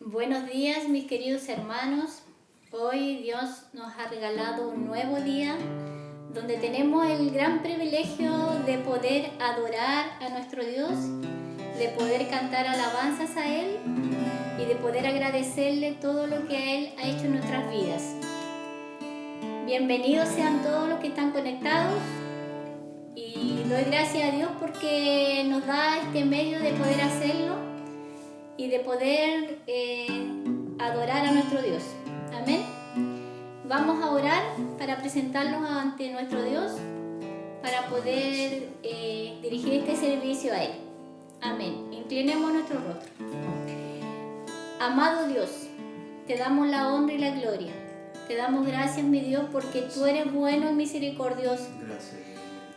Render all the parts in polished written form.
Buenos días, mis queridos hermanos. Hoy Dios nos ha regalado un nuevo día donde tenemos el gran privilegio de poder adorar a nuestro Dios, de poder cantar alabanzas a Él y de poder agradecerle todo lo que Él ha hecho en nuestras vidas. Bienvenidos sean todos los que están conectados y doy gracias a Dios porque nos da este medio de poder hacerlo y de poder adorar a nuestro Dios. Amén. Vamos a orar para presentarnos ante nuestro Dios, para poder dirigir este servicio a Él. Amén. Inclinemos nuestro rostro. Amado Dios, te damos la honra y la gloria. Te damos gracias, mi Dios, porque tú eres bueno y misericordioso.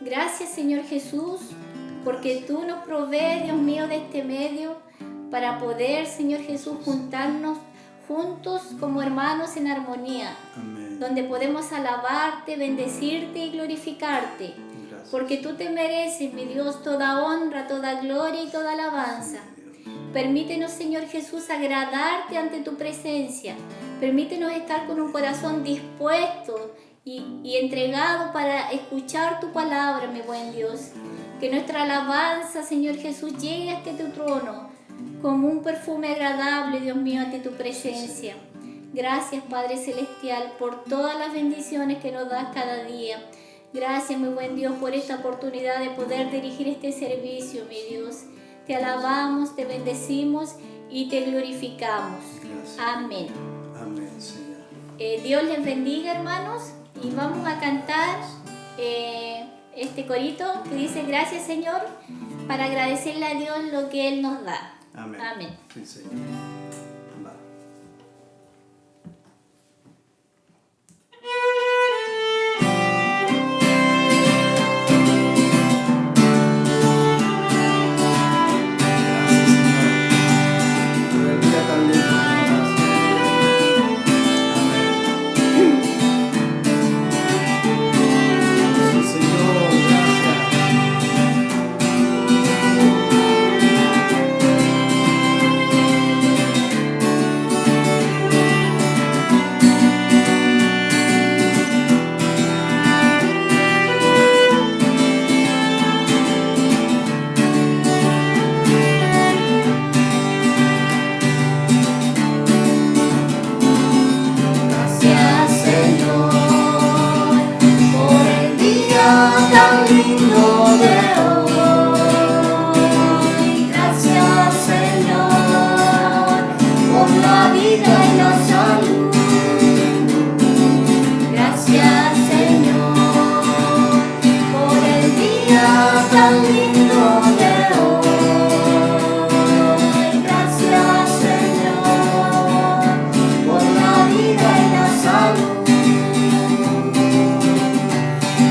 Gracias, Señor Jesús, porque tú nos provees, Dios mío, de este medio para poder, Señor Jesús, juntarnos juntos como hermanos en armonía. Amén. Donde podemos alabarte, bendecirte y glorificarte. Gracias. Porque tú te mereces, mi Dios, toda honra, toda gloria y toda alabanza. Permítenos, Señor Jesús, agradarte ante tu presencia. Permítenos estar con un corazón dispuesto y entregado para escuchar tu palabra, mi buen Dios. Que nuestra alabanza, Señor Jesús, llegue hasta tu trono como un perfume agradable, Dios mío, ante tu presencia. Gracias, Padre Celestial, por todas las bendiciones que nos das cada día. Gracias, mi buen Dios, por esta oportunidad de poder dirigir este servicio, mi Dios. Te alabamos, te bendecimos y te glorificamos. Gracias. Amén. Amén, Señor. Dios les bendiga, hermanos, y vamos a cantar este corito que dice: gracias, Señor, para agradecerle a Dios lo que Él nos da. Amén. Amén. Sí, Señor. Va.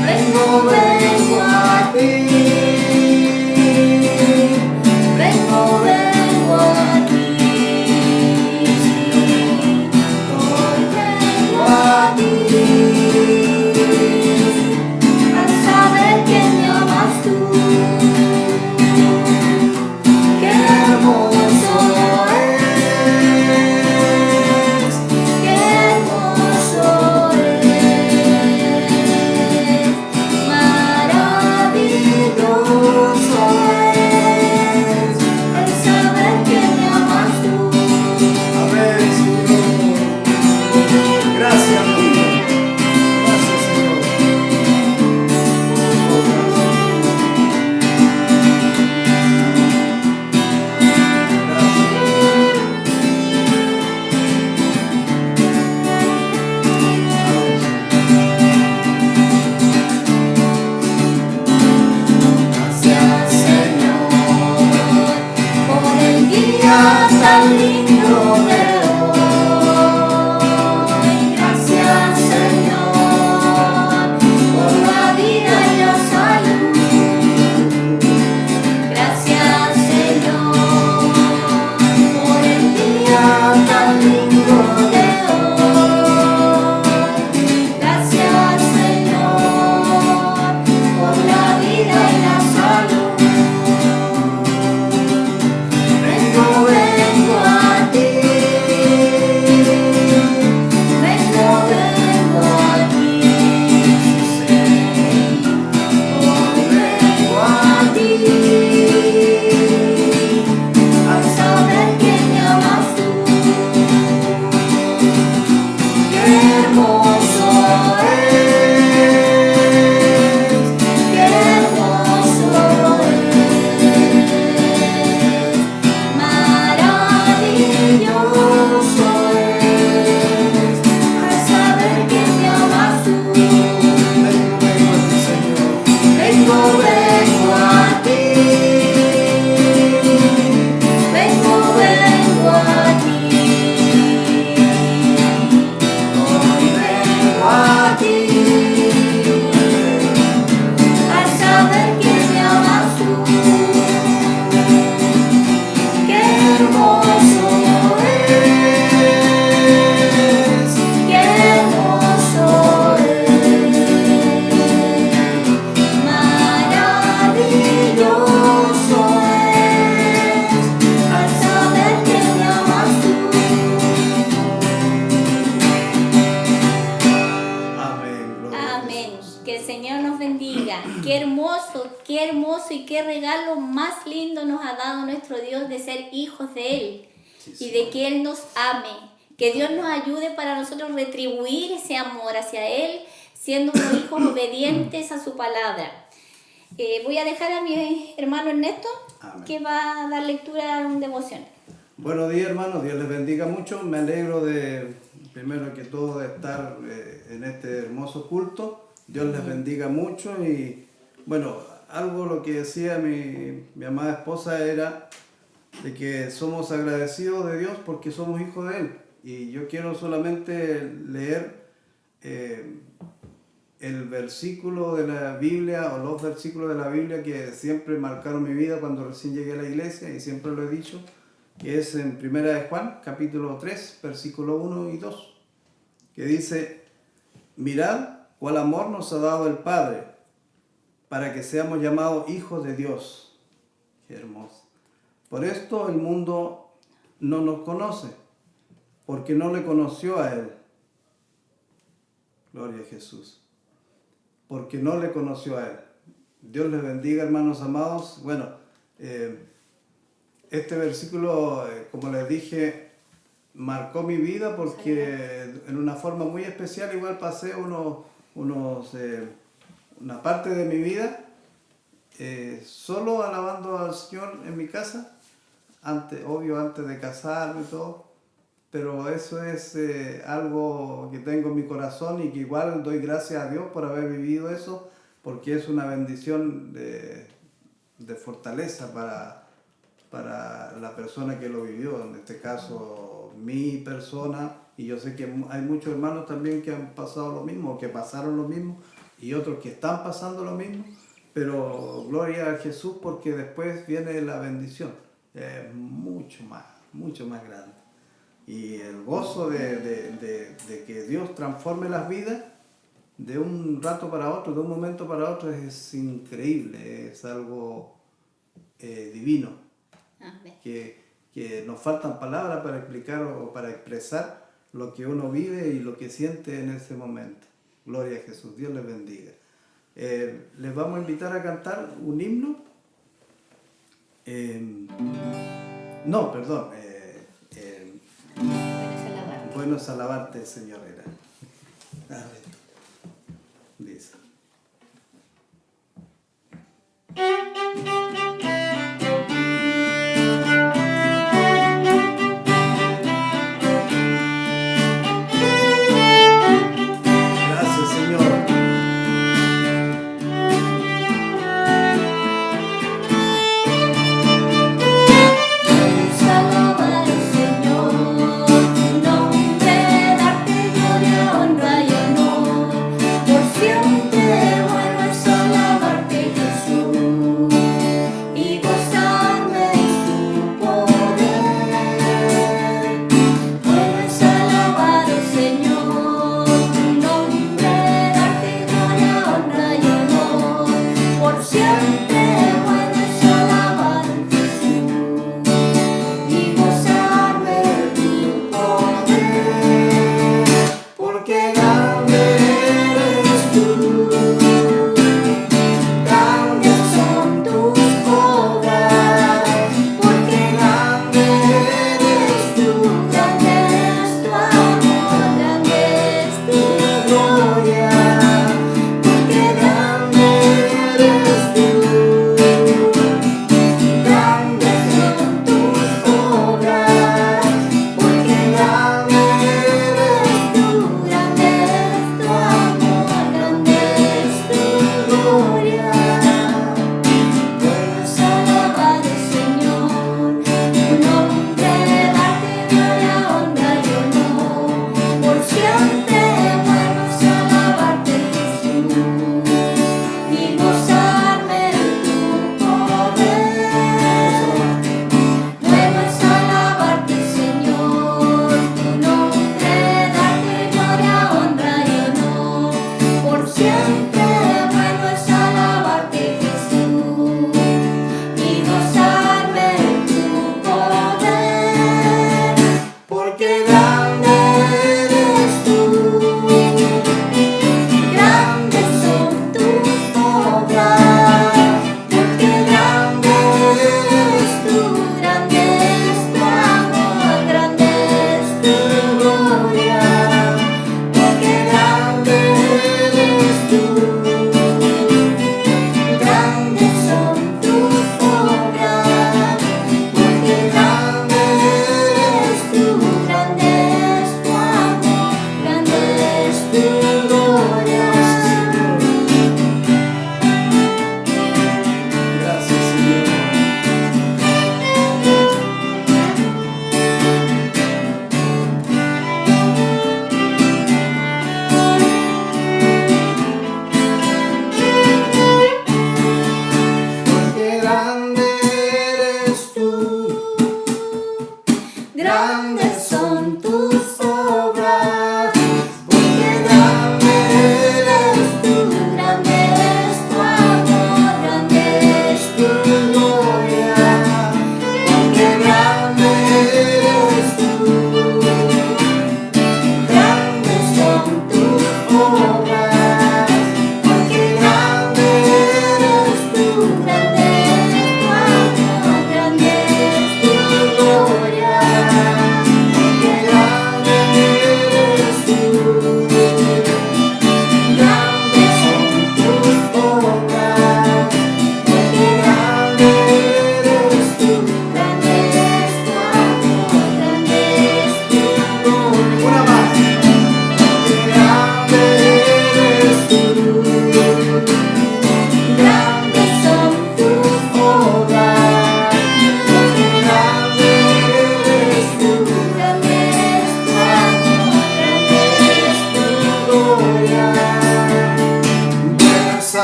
Vengo Que el Señor nos bendiga. Qué hermoso y qué regalo más lindo nos ha dado nuestro Dios de ser hijos de Él y de que Él nos ame. Que Dios nos ayude para nosotros retribuir ese amor hacia Él, siendo unos hijos obedientes a su palabra. Voy a dejar a mi hermano Ernesto, Amén. que va a dar lectura a un devoción. Buenos días, hermanos. Dios les bendiga mucho. Me alegro primero que todo, de estar en este hermoso culto. Dios les bendiga mucho. Y bueno, algo lo que decía mi amada esposa era de que somos agradecidos de Dios porque somos hijos de Él. Y yo quiero solamente leer el versículo de la Biblia o los versículos de la Biblia que siempre marcaron mi vida cuando recién llegué a la iglesia, y siempre lo he dicho, que es en 1 de Juan, capítulo 3, versículo 1 y 2, que dice: mirad cuál amor nos ha dado el Padre, para que seamos llamados hijos de Dios. Qué hermoso. Por esto el mundo no nos conoce, porque no le conoció a Él. Gloria a Jesús. Porque no le conoció a Él. Dios les bendiga, hermanos amados. Bueno, este versículo, como les dije, marcó mi vida porque en una forma muy especial igual pasé una parte de mi vida solo alabando al Señor en mi casa, antes de casarme y todo, pero eso es algo que tengo en mi corazón y que igual doy gracias a Dios por haber vivido eso, porque es una bendición de fortaleza para la persona que lo vivió, en este caso mi persona, y yo sé que hay muchos hermanos también que han pasado lo mismo, que pasaron lo mismo, y otros que están pasando lo mismo, pero gloria a Jesús porque después viene la bendición, mucho más grande. Y el gozo de que Dios transforme las vidas de un rato para otro, de un momento para otro, es increíble, es algo divino. Amén. Que nos faltan palabras para explicar o para expresar lo que uno vive y lo que siente en ese momento. Gloria a Jesús, Dios les bendiga. Les vamos a invitar a cantar un himno. No, perdón. Bueno es alabarte, Señor, era. Amén. Dice. Gracias, Señor. Vamos a alabar al Señor, tu nombre, darte gloria, honra y honor.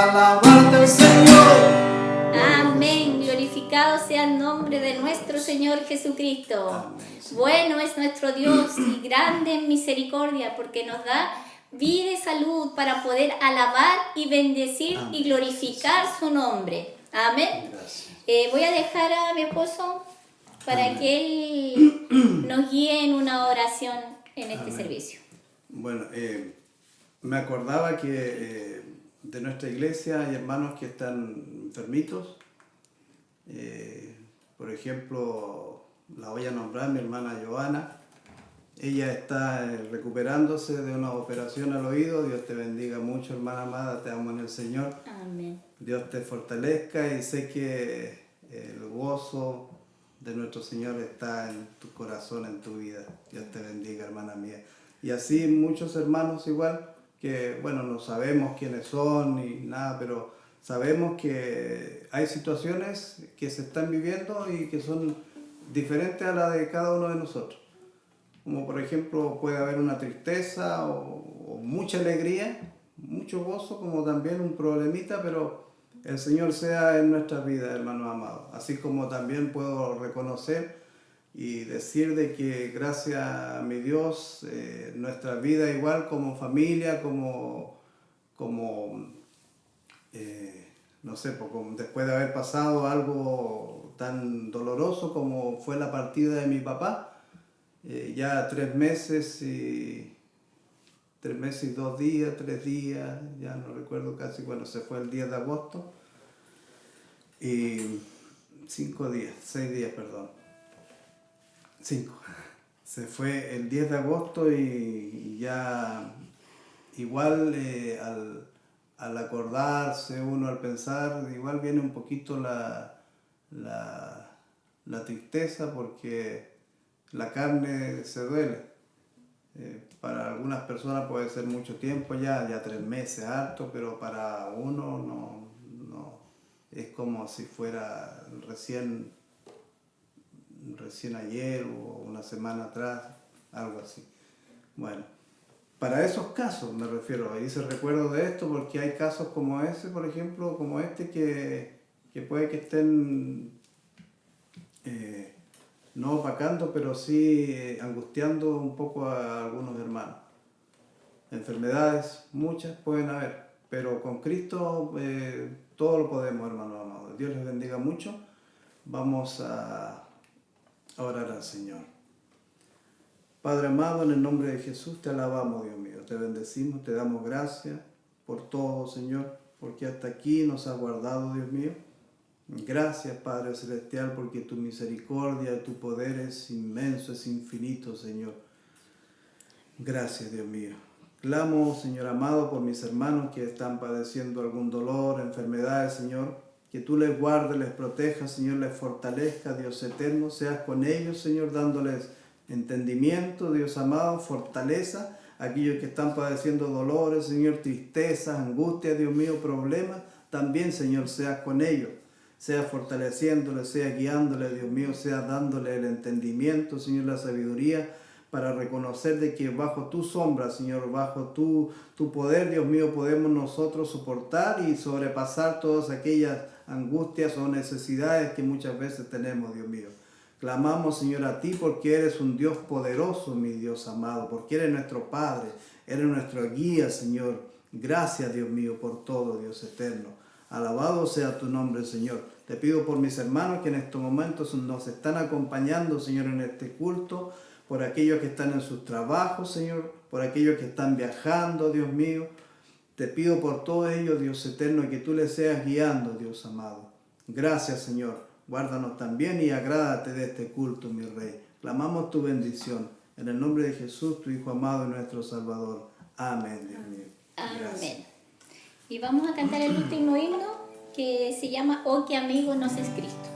alabarte, Señor. Amén. Glorificado sea el nombre de nuestro Señor Jesucristo. Amén. Bueno es nuestro Dios y grande en misericordia, porque nos da vida y salud para poder alabar y bendecir Amén. y glorificar su nombre. Amén. Gracias. Voy a dejar a mi esposo para Amén. que él nos guíe en una oración en este Amén. servicio. Bueno, me acordaba que de nuestra iglesia hay hermanos que están enfermitos. Por ejemplo, la voy a nombrar, mi hermana Joana. Ella está recuperándose de una operación al oído. Dios te bendiga mucho, hermana amada, te amo en el Señor. Amén. Dios te fortalezca y sé que el gozo de nuestro Señor está en tu corazón, en tu vida. Dios te bendiga, hermana mía. Y así muchos hermanos igual, que bueno, no sabemos quiénes son ni nada, pero sabemos que hay situaciones que se están viviendo y que son diferentes a la de cada uno de nosotros. Como por ejemplo puede haber una tristeza o mucha alegría, mucho gozo, como también un problemita, pero el Señor sea en nuestras vidas, hermanos amados. Así como también puedo reconocer y decir de que gracias a mi Dios, nuestra vida igual como familia, no sé, después de haber pasado algo tan doloroso como fue la partida de mi papá, ya 3 meses y 2 días, 3 días, ya no recuerdo casi, bueno, se fue el 10 de agosto, y 5 días, 6 días, perdón, 5. Se fue el 10 de agosto y ya igual al acordarse uno, al pensar, igual viene un poquito la tristeza porque la carne se duele. Para algunas personas puede ser mucho tiempo ya 3 meses harto, pero para uno no, es como si fuera recién ayer o una semana atrás, algo así. Bueno, para esos casos me refiero, ahí se recuerdo de esto porque hay casos como ese, por ejemplo, como este que puede que estén no opacando, pero sí angustiando un poco a algunos hermanos. Enfermedades, muchas pueden haber, pero con Cristo todo lo podemos, hermanos amados. Dios les bendiga mucho. Vamos a orar al Señor. Padre amado, en el nombre de Jesús te alabamos, Dios mío. Te bendecimos, te damos gracias por todo, Señor, porque hasta aquí nos has guardado, Dios mío. Gracias, Padre Celestial, porque tu misericordia, tu poder es inmenso, es infinito, Señor. Gracias, Dios mío. Clamo, Señor amado, por mis hermanos que están padeciendo algún dolor, enfermedades, Señor. Que tú les guardes, les protejas, Señor, les fortalezca, Dios eterno. Seas con ellos, Señor, dándoles entendimiento, Dios amado, fortaleza. Aquellos que están padeciendo dolores, Señor, tristezas, angustias, Dios mío, problemas. También, Señor, seas con ellos. Sea fortaleciéndole, sea guiándole, Dios mío, sea dándole el entendimiento, Señor, la sabiduría, para reconocer de que bajo tu sombra, Señor, bajo tu poder, Dios mío, podemos nosotros soportar y sobrepasar todas aquellas angustias o necesidades que muchas veces tenemos, Dios mío. Clamamos, Señor, a ti porque eres un Dios poderoso, mi Dios amado, porque eres nuestro Padre, eres nuestro guía, Señor. Gracias, Dios mío, por todo, Dios eterno. Alabado sea tu nombre, Señor. Te pido por mis hermanos que en estos momentos nos están acompañando, Señor, en este culto, por aquellos que están en sus trabajos, Señor, por aquellos que están viajando, Dios mío. Te pido por todo ello, Dios eterno, que tú les seas guiando, Dios amado. Gracias, Señor. Guárdanos también y agrádate de este culto, mi Rey. Clamamos tu bendición. En el nombre de Jesús, tu Hijo amado y nuestro Salvador. Amén, Dios mío. Gracias. Amén. Y vamos a cantar el último himno que se llama Oh, qué amigo nos es Cristo.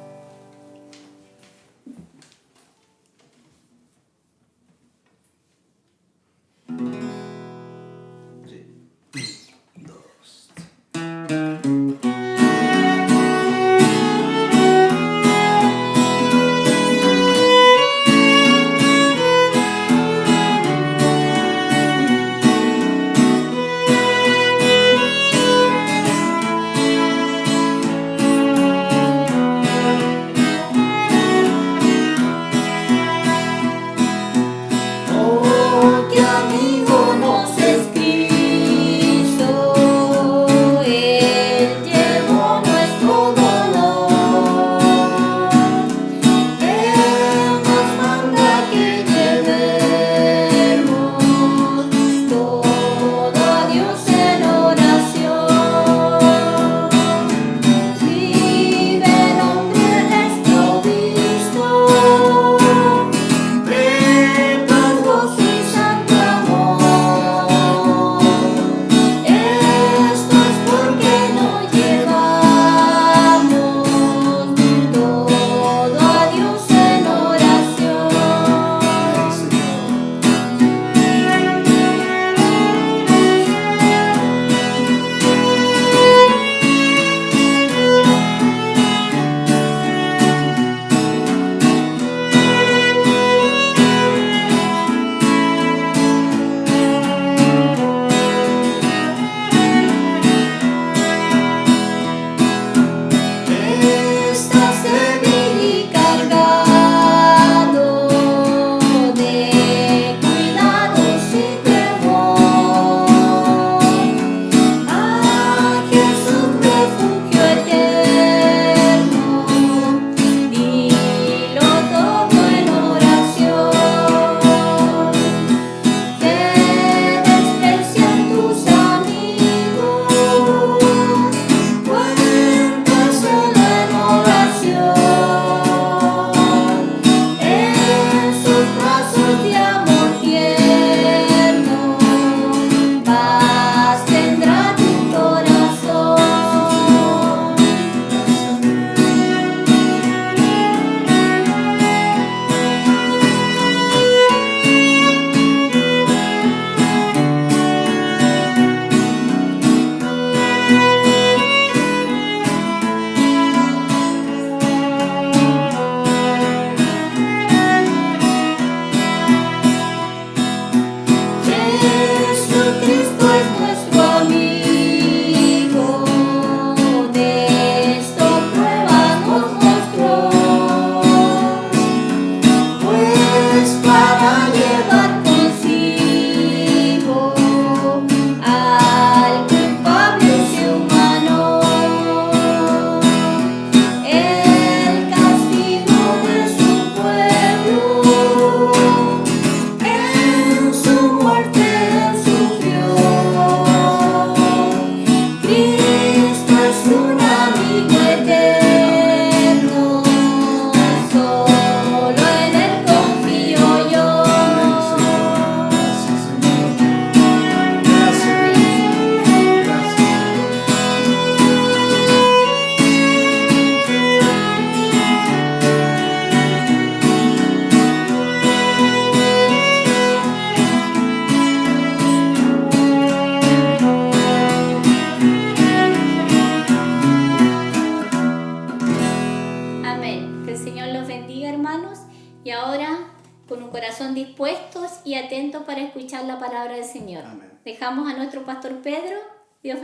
dispuestos y atentos para escuchar la palabra del Señor. Amén. Dejamos a nuestro pastor Pedro. Dios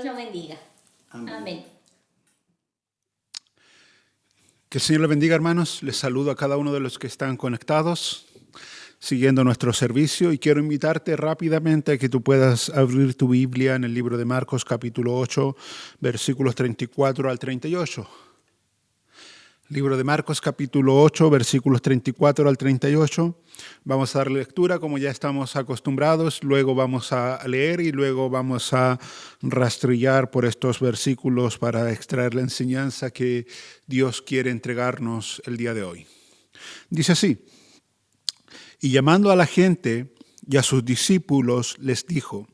lo bendiga. Amén. Amén. Que el Señor les bendiga, hermanos. Les saludo a cada uno de los que están conectados, siguiendo nuestro servicio, y quiero invitarte rápidamente a que tú puedas abrir tu Biblia en el libro de Marcos, capítulo 8, versículos 34 al 38. Libro de Marcos, capítulo 8, versículos 34 al 38. Vamos a dar lectura como ya estamos acostumbrados, luego vamos a leer y luego vamos a rastrillar por estos versículos para extraer la enseñanza que Dios quiere entregarnos el día de hoy. Dice así: y llamando a la gente y a sus discípulos les dijo: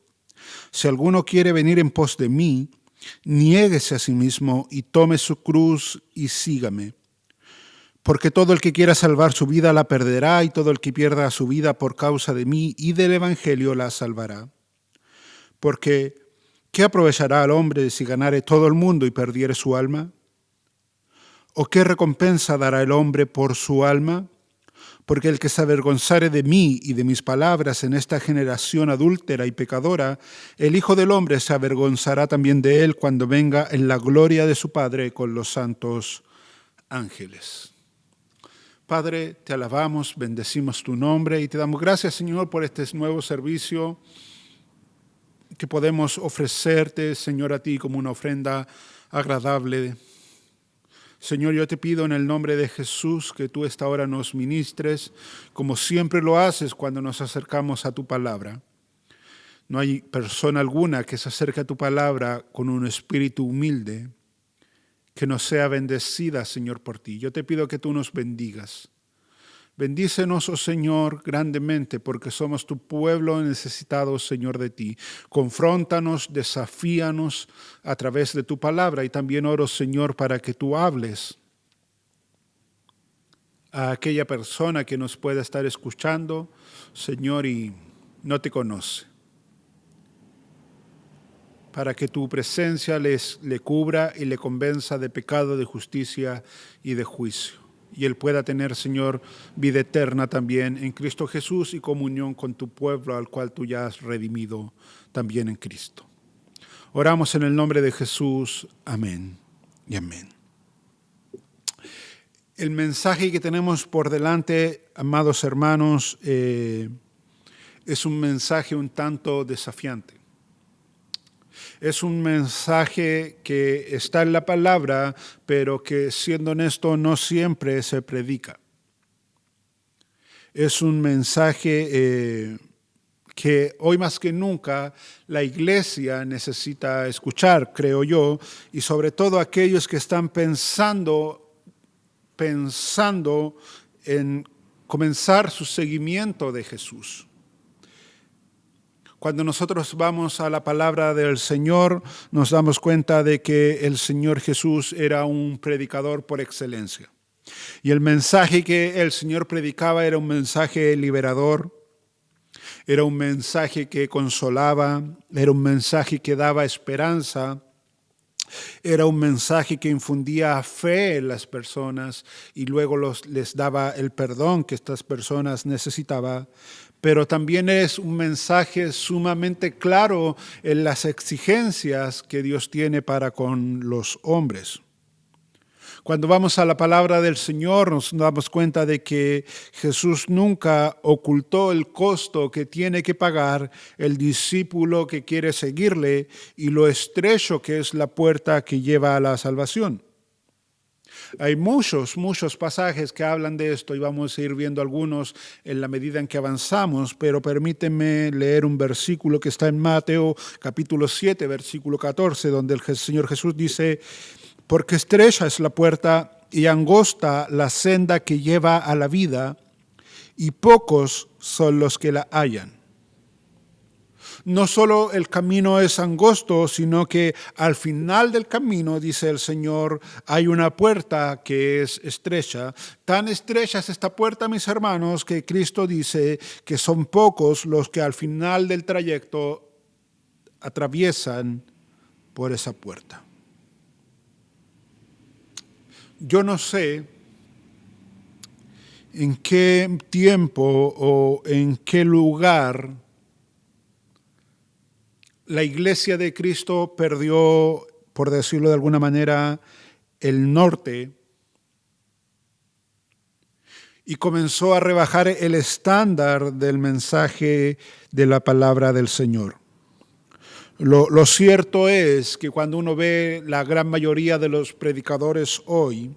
si alguno quiere venir en pos de mí, niéguese a sí mismo y tome su cruz y sígame. Porque todo el que quiera salvar su vida la perderá, y todo el que pierda su vida por causa de mí y del Evangelio la salvará. Porque, ¿qué aprovechará al hombre si ganare todo el mundo y perdiere su alma? ¿O qué recompensa dará el hombre por su alma? Porque el que se avergonzare de mí y de mis palabras en esta generación adúltera y pecadora, el Hijo del Hombre se avergonzará también de él cuando venga en la gloria de su Padre con los santos ángeles. Padre, te alabamos, bendecimos tu nombre y te damos gracias, Señor, por este nuevo servicio que podemos ofrecerte, Señor, a ti como una ofrenda agradable. Señor, yo te pido en el nombre de Jesús que tú esta hora nos ministres, como siempre lo haces cuando nos acercamos a tu palabra. No hay persona alguna que se acerque a tu palabra con un espíritu humilde, que no sea bendecida, Señor, por ti. Yo te pido que tú nos bendigas. Bendícenos, oh Señor, grandemente, porque somos tu pueblo necesitado, Señor, de ti. Confróntanos, desafíanos a través de tu palabra, y también oro, Señor, para que tú hables a aquella persona que nos pueda estar escuchando, Señor, y no te conoce, para que tu presencia le cubra y le convenza de pecado, de justicia y de juicio. Y él pueda tener, Señor, vida eterna también en Cristo Jesús y comunión con tu pueblo al cual tú ya has redimido también en Cristo. Oramos en el nombre de Jesús. Amén y amén. El mensaje que tenemos por delante, amados hermanos, es un mensaje un tanto desafiante. Es un mensaje que está en la palabra, pero que, siendo honesto, no siempre se predica. Es un mensaje que hoy más que nunca la iglesia necesita escuchar, creo yo, y sobre todo aquellos que están pensando en comenzar su seguimiento de Jesús. Cuando nosotros vamos a la palabra del Señor, nos damos cuenta de que el Señor Jesús era un predicador por excelencia. Y el mensaje que el Señor predicaba era un mensaje liberador, era un mensaje que consolaba, era un mensaje que daba esperanza, era un mensaje que infundía fe en las personas y luego les daba el perdón que estas personas necesitaban. Pero también es un mensaje sumamente claro en las exigencias que Dios tiene para con los hombres. Cuando vamos a la palabra del Señor, nos damos cuenta de que Jesús nunca ocultó el costo que tiene que pagar el discípulo que quiere seguirle y lo estrecho que es la puerta que lleva a la salvación. Hay muchos pasajes que hablan de esto y vamos a ir viendo algunos en la medida en que avanzamos, pero permítanme leer un versículo que está en Mateo capítulo 7, versículo 14, donde el Señor Jesús dice: porque estrecha es la puerta y angosta la senda que lleva a la vida, y pocos son los que la hallan. No solo el camino es angosto, sino que al final del camino, dice el Señor, hay una puerta que es estrecha. Tan estrecha es esta puerta, mis hermanos, que Cristo dice que son pocos los que al final del trayecto atraviesan por esa puerta. Yo no sé en qué tiempo o en qué lugar la Iglesia de Cristo perdió, por decirlo de alguna manera, el norte y comenzó a rebajar el estándar del mensaje de la palabra del Señor. Lo cierto es que cuando uno ve la gran mayoría de los predicadores hoy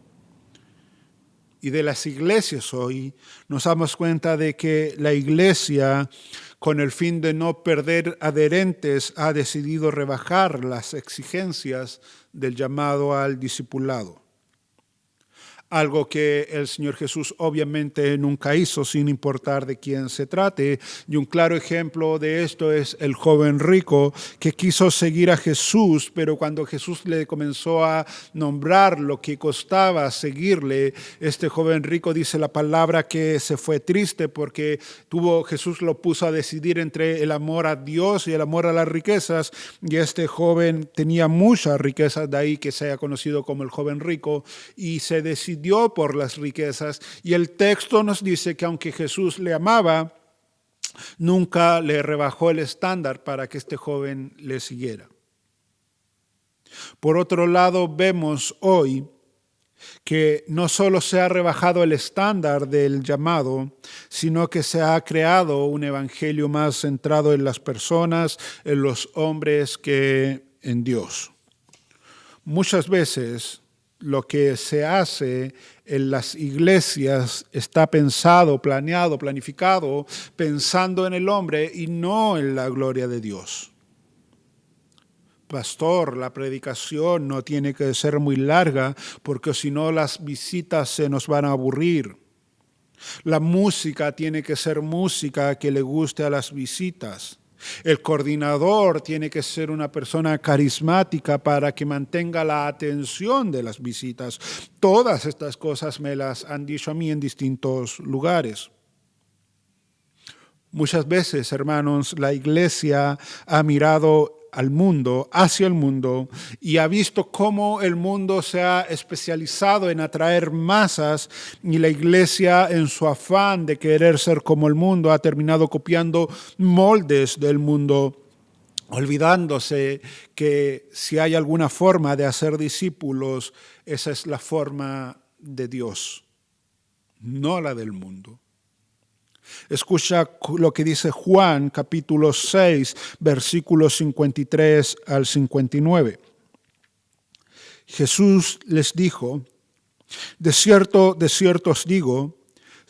y de las iglesias hoy, nos damos cuenta de que la iglesia, con el fin de no perder adherentes, ha decidido rebajar las exigencias del llamado al discipulado. Algo que el Señor Jesús obviamente nunca hizo, sin importar de quién se trate. Y un claro ejemplo de esto es el joven rico que quiso seguir a Jesús, pero cuando Jesús le comenzó a nombrar lo que costaba seguirle, este joven rico dice la palabra que se fue triste porque Jesús lo puso a decidir entre el amor a Dios y el amor a las riquezas. Y este joven tenía muchas riquezas, de ahí que sea conocido como el joven rico, y se decidió por las riquezas, y el texto nos dice que aunque Jesús le amaba, nunca le rebajó el estándar para que este joven le siguiera. Por otro lado, vemos hoy que no solo se ha rebajado el estándar del llamado, sino que se ha creado un evangelio más centrado en las personas, en los hombres, que en Dios. Muchas veces lo que se hace en las iglesias está pensado, planeado, planificado, pensando en el hombre y no en la gloria de Dios. Pastor, la predicación no tiene que ser muy larga porque si no las visitas se nos van a aburrir. La música tiene que ser música que le guste a las visitas. El coordinador tiene que ser una persona carismática para que mantenga la atención de las visitas. Todas estas cosas me las han dicho a mí en distintos lugares. Muchas veces, hermanos, la iglesia ha mirado hacia el mundo, y ha visto cómo el mundo se ha especializado en atraer masas, y la iglesia, en su afán de querer ser como el mundo, ha terminado copiando moldes del mundo, olvidándose que si hay alguna forma de hacer discípulos, esa es la forma de Dios, no la del mundo. Escucha lo que dice Juan, capítulo 6, versículos 53 al 59. Jesús les dijo: de cierto os digo,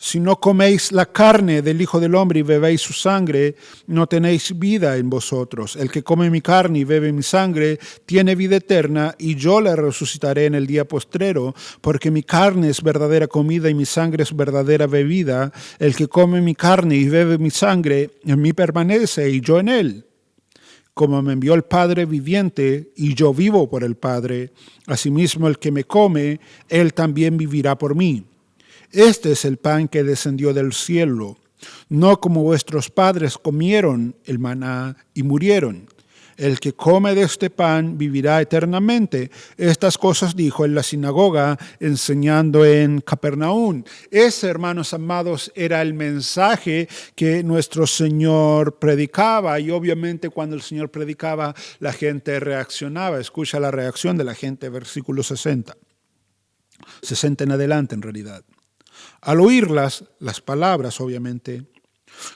si no coméis la carne del Hijo del Hombre y bebéis su sangre, no tenéis vida en vosotros. El que come mi carne y bebe mi sangre tiene vida eterna, y yo le resucitaré en el día postrero, porque mi carne es verdadera comida y mi sangre es verdadera bebida. El que come mi carne y bebe mi sangre, en mí permanece y yo en él. Como me envió el Padre viviente y yo vivo por el Padre, asimismo el que me come, él también vivirá por mí. Este es el pan que descendió del cielo, no como vuestros padres comieron el maná y murieron. El que come de este pan vivirá eternamente. Estas cosas dijo en la sinagoga, enseñando en Capernaum. Ese, hermanos amados, era el mensaje que nuestro Señor predicaba. Y obviamente cuando el Señor predicaba, la gente reaccionaba. Escucha la reacción de la gente, versículo 60. 60 en adelante, en realidad. Al oír las palabras, obviamente,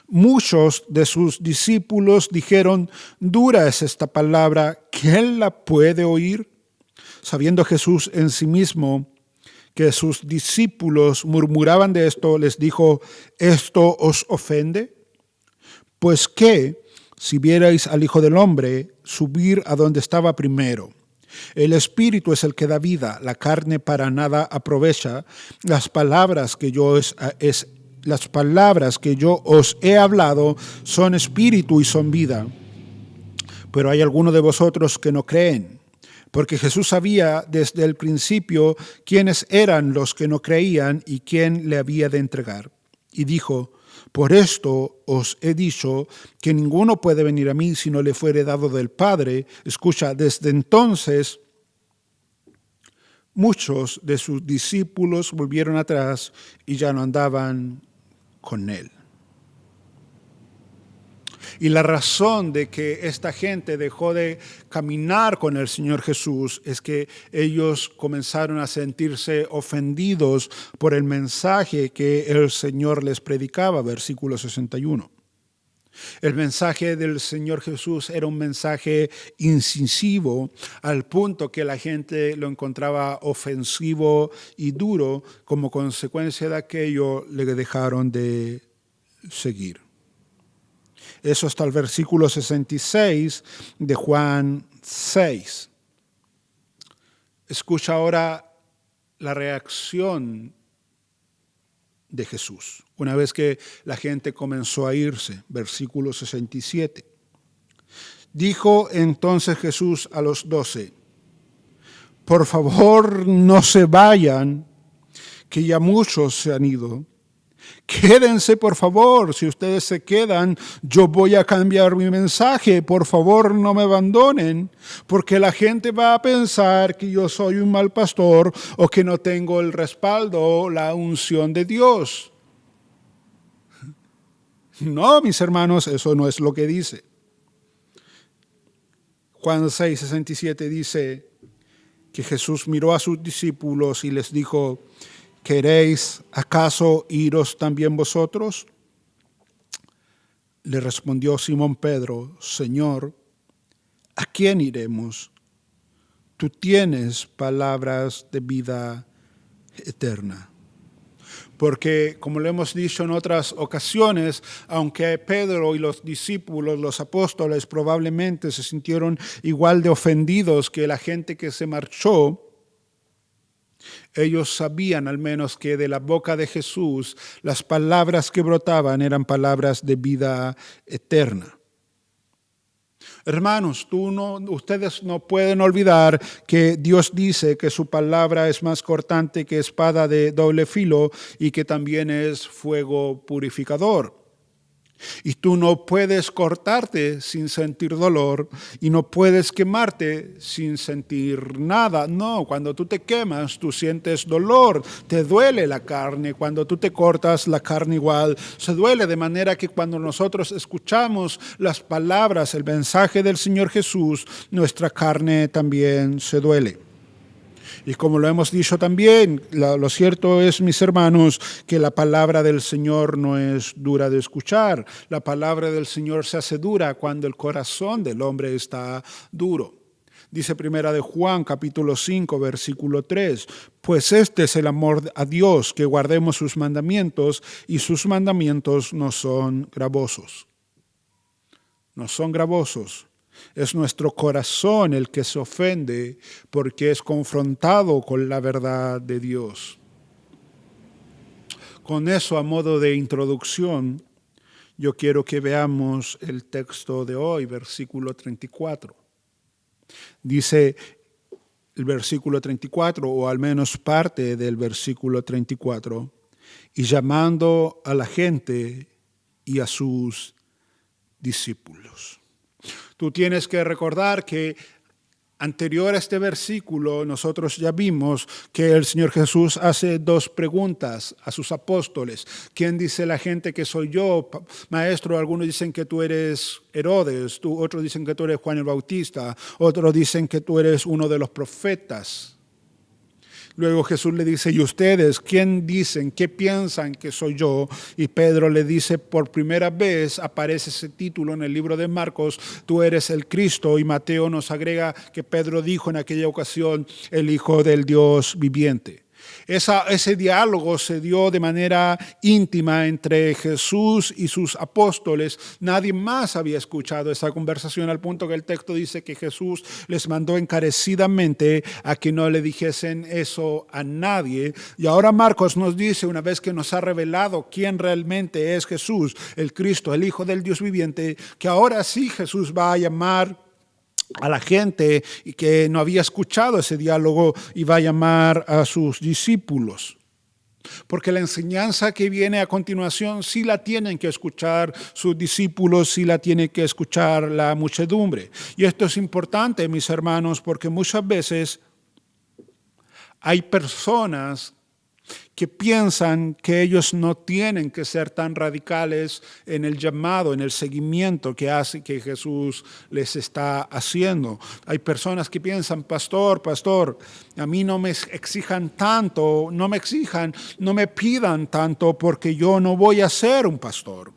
muchos de sus discípulos dijeron: dura es esta palabra, ¿quién la puede oír? Sabiendo Jesús en sí mismo que sus discípulos murmuraban de esto, les dijo: ¿esto os ofende? Pues qué, si vierais al Hijo del Hombre subir a donde estaba primero. El Espíritu es el que da vida, la carne para nada aprovecha. Las palabras que yo os he hablado son espíritu y son vida. Pero hay algunos de vosotros que no creen, porque Jesús sabía desde el principio quiénes eran los que no creían y quién le había de entregar. Y dijo: por esto os he dicho que ninguno puede venir a mí si no le fuere dado del Padre. Escucha, desde entonces muchos de sus discípulos volvieron atrás y ya no andaban con él. Y la razón de que esta gente dejó de caminar con el Señor Jesús es que ellos comenzaron a sentirse ofendidos por el mensaje que el Señor les predicaba, versículo 61. El mensaje del Señor Jesús era un mensaje incisivo al punto que la gente lo encontraba ofensivo y duro. Como consecuencia de aquello, le dejaron de seguir. Eso hasta el versículo 66 de Juan 6. Escucha ahora la reacción de Jesús, una vez que la gente comenzó a irse, versículo 67. Dijo entonces Jesús a los 12, por favor no se vayan, que ya muchos se han ido. Quédense, por favor. Si ustedes se quedan, yo voy a cambiar mi mensaje. Por favor, no me abandonen, porque la gente va a pensar que yo soy un mal pastor o que no tengo el respaldo o la unción de Dios. No, mis hermanos, eso no es lo que dice. Juan 6:67 dice que Jesús miró a sus discípulos y les dijo, ¿queréis acaso iros también vosotros? Le respondió Simón Pedro, Señor, ¿a quién iremos? Tú tienes palabras de vida eterna. Porque, como lo hemos dicho en otras ocasiones, aunque Pedro y los discípulos, los apóstoles, probablemente se sintieron igual de ofendidos que la gente que se marchó, ellos sabían al menos que de la boca de Jesús las palabras que brotaban eran palabras de vida eterna. Hermanos, ustedes no pueden olvidar que Dios dice que su palabra es más cortante que espada de doble filo y que también es fuego purificador. Y tú no puedes cortarte sin sentir dolor y no puedes quemarte sin sentir nada. No, cuando tú te quemas, tú sientes dolor, te duele la carne. Cuando tú te cortas, la carne igual se duele. De manera que cuando nosotros escuchamos las palabras, el mensaje del Señor Jesús, nuestra carne también se duele. Y como lo hemos dicho también, lo cierto es, mis hermanos, que la palabra del Señor no es dura de escuchar. La palabra del Señor se hace dura cuando el corazón del hombre está duro. Dice Primera de Juan, capítulo 5, versículo 3, pues este es el amor a Dios, que guardemos sus mandamientos, y sus mandamientos no son gravosos. No son gravosos. Es nuestro corazón el que se ofende porque es confrontado con la verdad de Dios. Con eso, a modo de introducción, yo quiero que veamos el texto de hoy, versículo 34. Dice el versículo 34, o al menos parte del versículo 34, y llamando a la gente y a sus discípulos. Tú tienes que recordar que anterior a este versículo nosotros ya vimos que el Señor Jesús hace dos preguntas a sus apóstoles. ¿Quién dice la gente que soy yo, maestro? Algunos dicen que tú eres Herodes, otros dicen que tú eres Juan el Bautista, otros dicen que tú eres uno de los profetas. Luego Jesús le dice, ¿y ustedes quién dicen, qué piensan que soy yo? Y Pedro le dice, por primera vez aparece ese título en el libro de Marcos, tú eres el Cristo. Y Mateo nos agrega que Pedro dijo en aquella ocasión, el Hijo del Dios viviente. Ese diálogo se dio de manera íntima entre Jesús y sus apóstoles. Nadie más había escuchado esa conversación, al punto que el texto dice que Jesús les mandó encarecidamente a que no le dijesen eso a nadie. Y ahora Marcos nos dice, una vez que nos ha revelado quién realmente es Jesús, el Cristo, el Hijo del Dios viviente, que ahora sí Jesús va a llamar a la gente que no había escuchado ese diálogo y va a llamar a sus discípulos. Porque la enseñanza que viene a continuación sí la tienen que escuchar sus discípulos, sí la tiene que escuchar la muchedumbre. Y esto es importante, mis hermanos, porque muchas veces Hay personas que piensan que ellos no tienen que ser tan radicales en el llamado, en el seguimiento que Jesús les está haciendo. Hay personas que piensan, pastor, a mí no me exijan tanto, no me pidan tanto porque yo no voy a ser un pastor.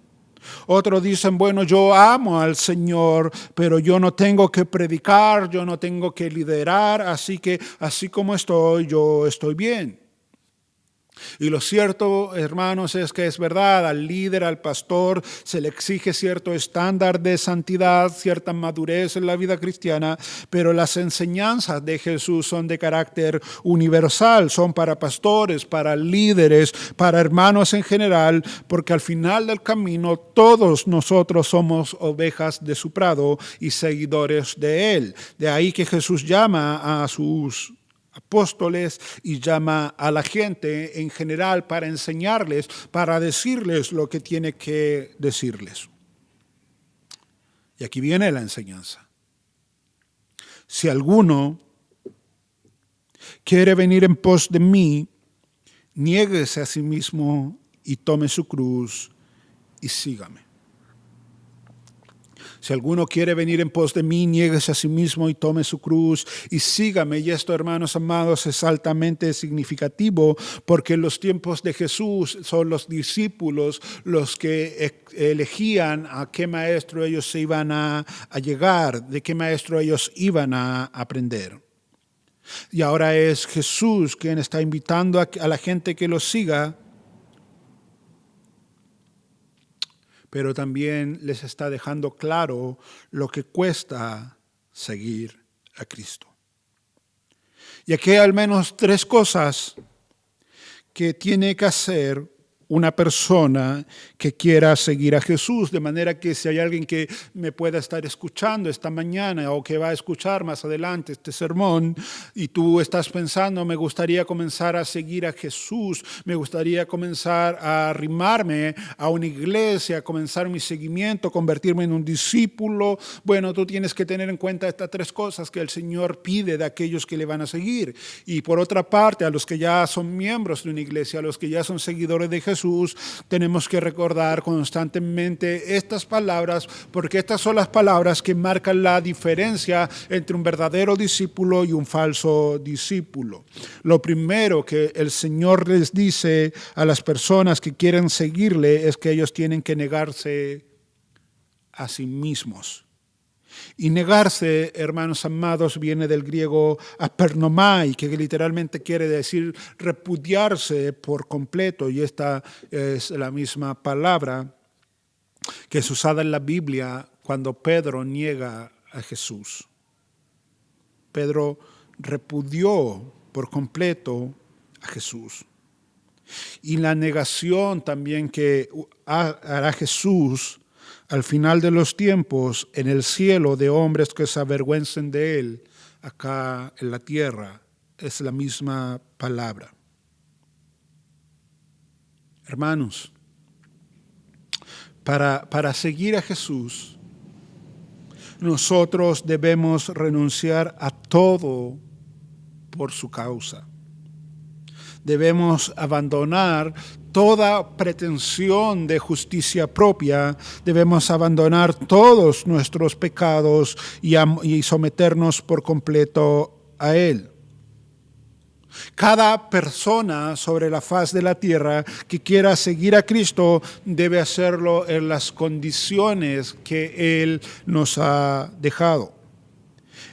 Otros dicen, bueno, yo amo al Señor, pero yo no tengo que predicar, yo no tengo que liderar, así que así como estoy, yo estoy bien. Y lo cierto, hermanos, es que es verdad, al líder, al pastor, se le exige cierto estándar de santidad, cierta madurez en la vida cristiana, pero las enseñanzas de Jesús son de carácter universal, son para pastores, para líderes, para hermanos en general, porque al final del camino todos nosotros somos ovejas de su prado y seguidores de Él. De ahí que Jesús llama a sus apóstoles y llama a la gente en general para enseñarles, para decirles lo que tiene que decirles. Y aquí viene la enseñanza. Si alguno quiere venir en pos de mí, niéguese a sí mismo y tome su cruz y sígame. Si alguno quiere venir en pos de mí, niéguese a sí mismo y tome su cruz y sígame. Y esto, hermanos amados, es altamente significativo porque en los tiempos de Jesús son los discípulos los que elegían a qué maestro ellos se iban a llegar, de qué maestro ellos iban a aprender. Y ahora es Jesús quien está invitando a la gente que lo siga, pero también les está dejando claro lo que cuesta seguir a Cristo. Y aquí hay al menos 3 cosas que tiene que hacer una persona que quiera seguir a Jesús, de manera que si hay alguien que me pueda estar escuchando esta mañana o que va a escuchar más adelante este sermón y tú estás pensando, me gustaría comenzar a seguir a Jesús, me gustaría comenzar a arrimarme a una iglesia, comenzar mi seguimiento, convertirme en un discípulo, bueno, tú tienes que tener en cuenta estas 3 cosas que el Señor pide de aquellos que le van a seguir. Y por otra parte, a los que ya son miembros de una iglesia, a los que ya son seguidores de Jesús, tenemos que recordar constantemente estas palabras, porque estas son las palabras que marcan la diferencia entre un verdadero discípulo y un falso discípulo. Lo primero que el Señor les dice a las personas que quieren seguirle es que ellos tienen que negarse a sí mismos. Y negarse, hermanos amados, viene del griego apernomai, que literalmente quiere decir repudiarse por completo. Y esta es la misma palabra que es usada en la Biblia cuando Pedro niega a Jesús. Pedro repudió por completo a Jesús. Y la negación también que hará Jesús al final de los tiempos, en el cielo, de hombres que se avergüencen de Él, acá en la tierra, es la misma palabra. Hermanos, para seguir a Jesús, nosotros debemos renunciar a todo por su causa. Debemos abandonar toda pretensión de justicia propia, debemos abandonar todos nuestros pecados y someternos por completo a Él. Cada persona sobre la faz de la tierra que quiera seguir a Cristo debe hacerlo en las condiciones que Él nos ha dejado.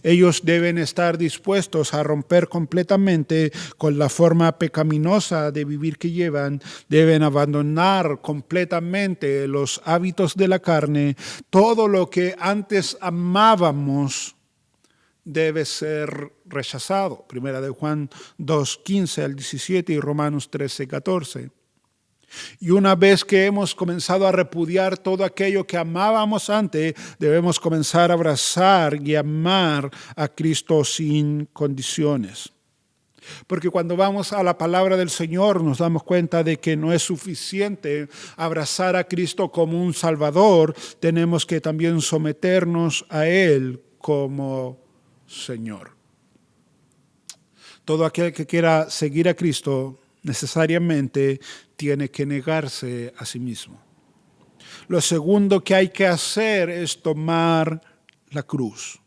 Ellos deben estar dispuestos a romper completamente con la forma pecaminosa de vivir que llevan. Deben abandonar completamente los hábitos de la carne. Todo lo que antes amábamos debe ser rechazado. Primera de Juan 2:15 al 17 y Romanos 13:14. Y una vez que hemos comenzado a repudiar todo aquello que amábamos antes, debemos comenzar a abrazar y amar a Cristo sin condiciones. Porque cuando vamos a la palabra del Señor nos damos cuenta de que no es suficiente abrazar a Cristo como un Salvador, tenemos que también someternos a Él como Señor. Todo aquel que quiera seguir a Cristo necesariamente tiene que negarse a sí mismo. Lo segundo que hay que hacer es tomar la cruz.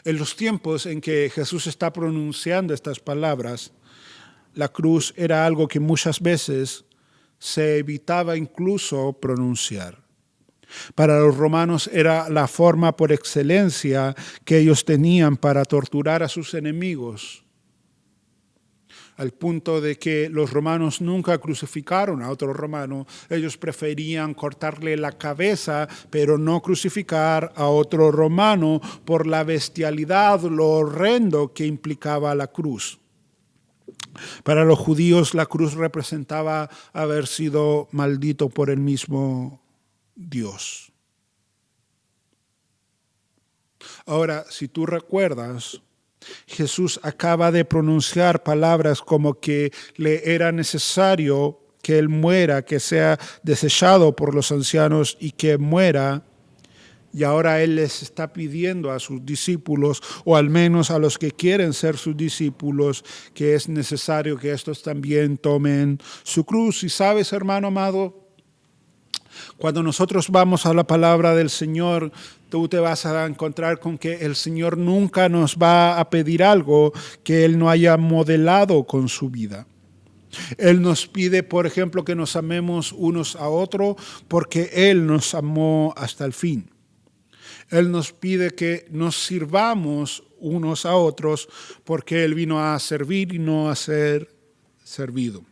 En los tiempos en que Jesús está pronunciando estas palabras, la cruz era algo que muchas veces se evitaba incluso pronunciar. Para los romanos era la forma por excelencia que ellos tenían para torturar a sus enemigos, al punto de que los romanos nunca crucificaron a otro romano. Ellos preferían cortarle la cabeza, pero no crucificar a otro romano por la bestialidad, lo horrendo que implicaba la cruz. Para los judíos la cruz representaba haber sido maldito por el mismo Dios. Ahora, si tú recuerdas, Jesús acaba de pronunciar palabras como que le era necesario que Él muera, que sea desechado por los ancianos y que muera. Y ahora Él les está pidiendo a sus discípulos, o al menos a los que quieren ser sus discípulos, que es necesario que estos también tomen su cruz. Y sabes, hermano amado, cuando nosotros vamos a la palabra del Señor, tú te vas a encontrar con que el Señor nunca nos va a pedir algo que Él no haya modelado con su vida. Él nos pide, por ejemplo, que nos amemos unos a otros porque Él nos amó hasta el fin. Él nos pide que nos sirvamos unos a otros porque Él vino a servir y no a ser servido.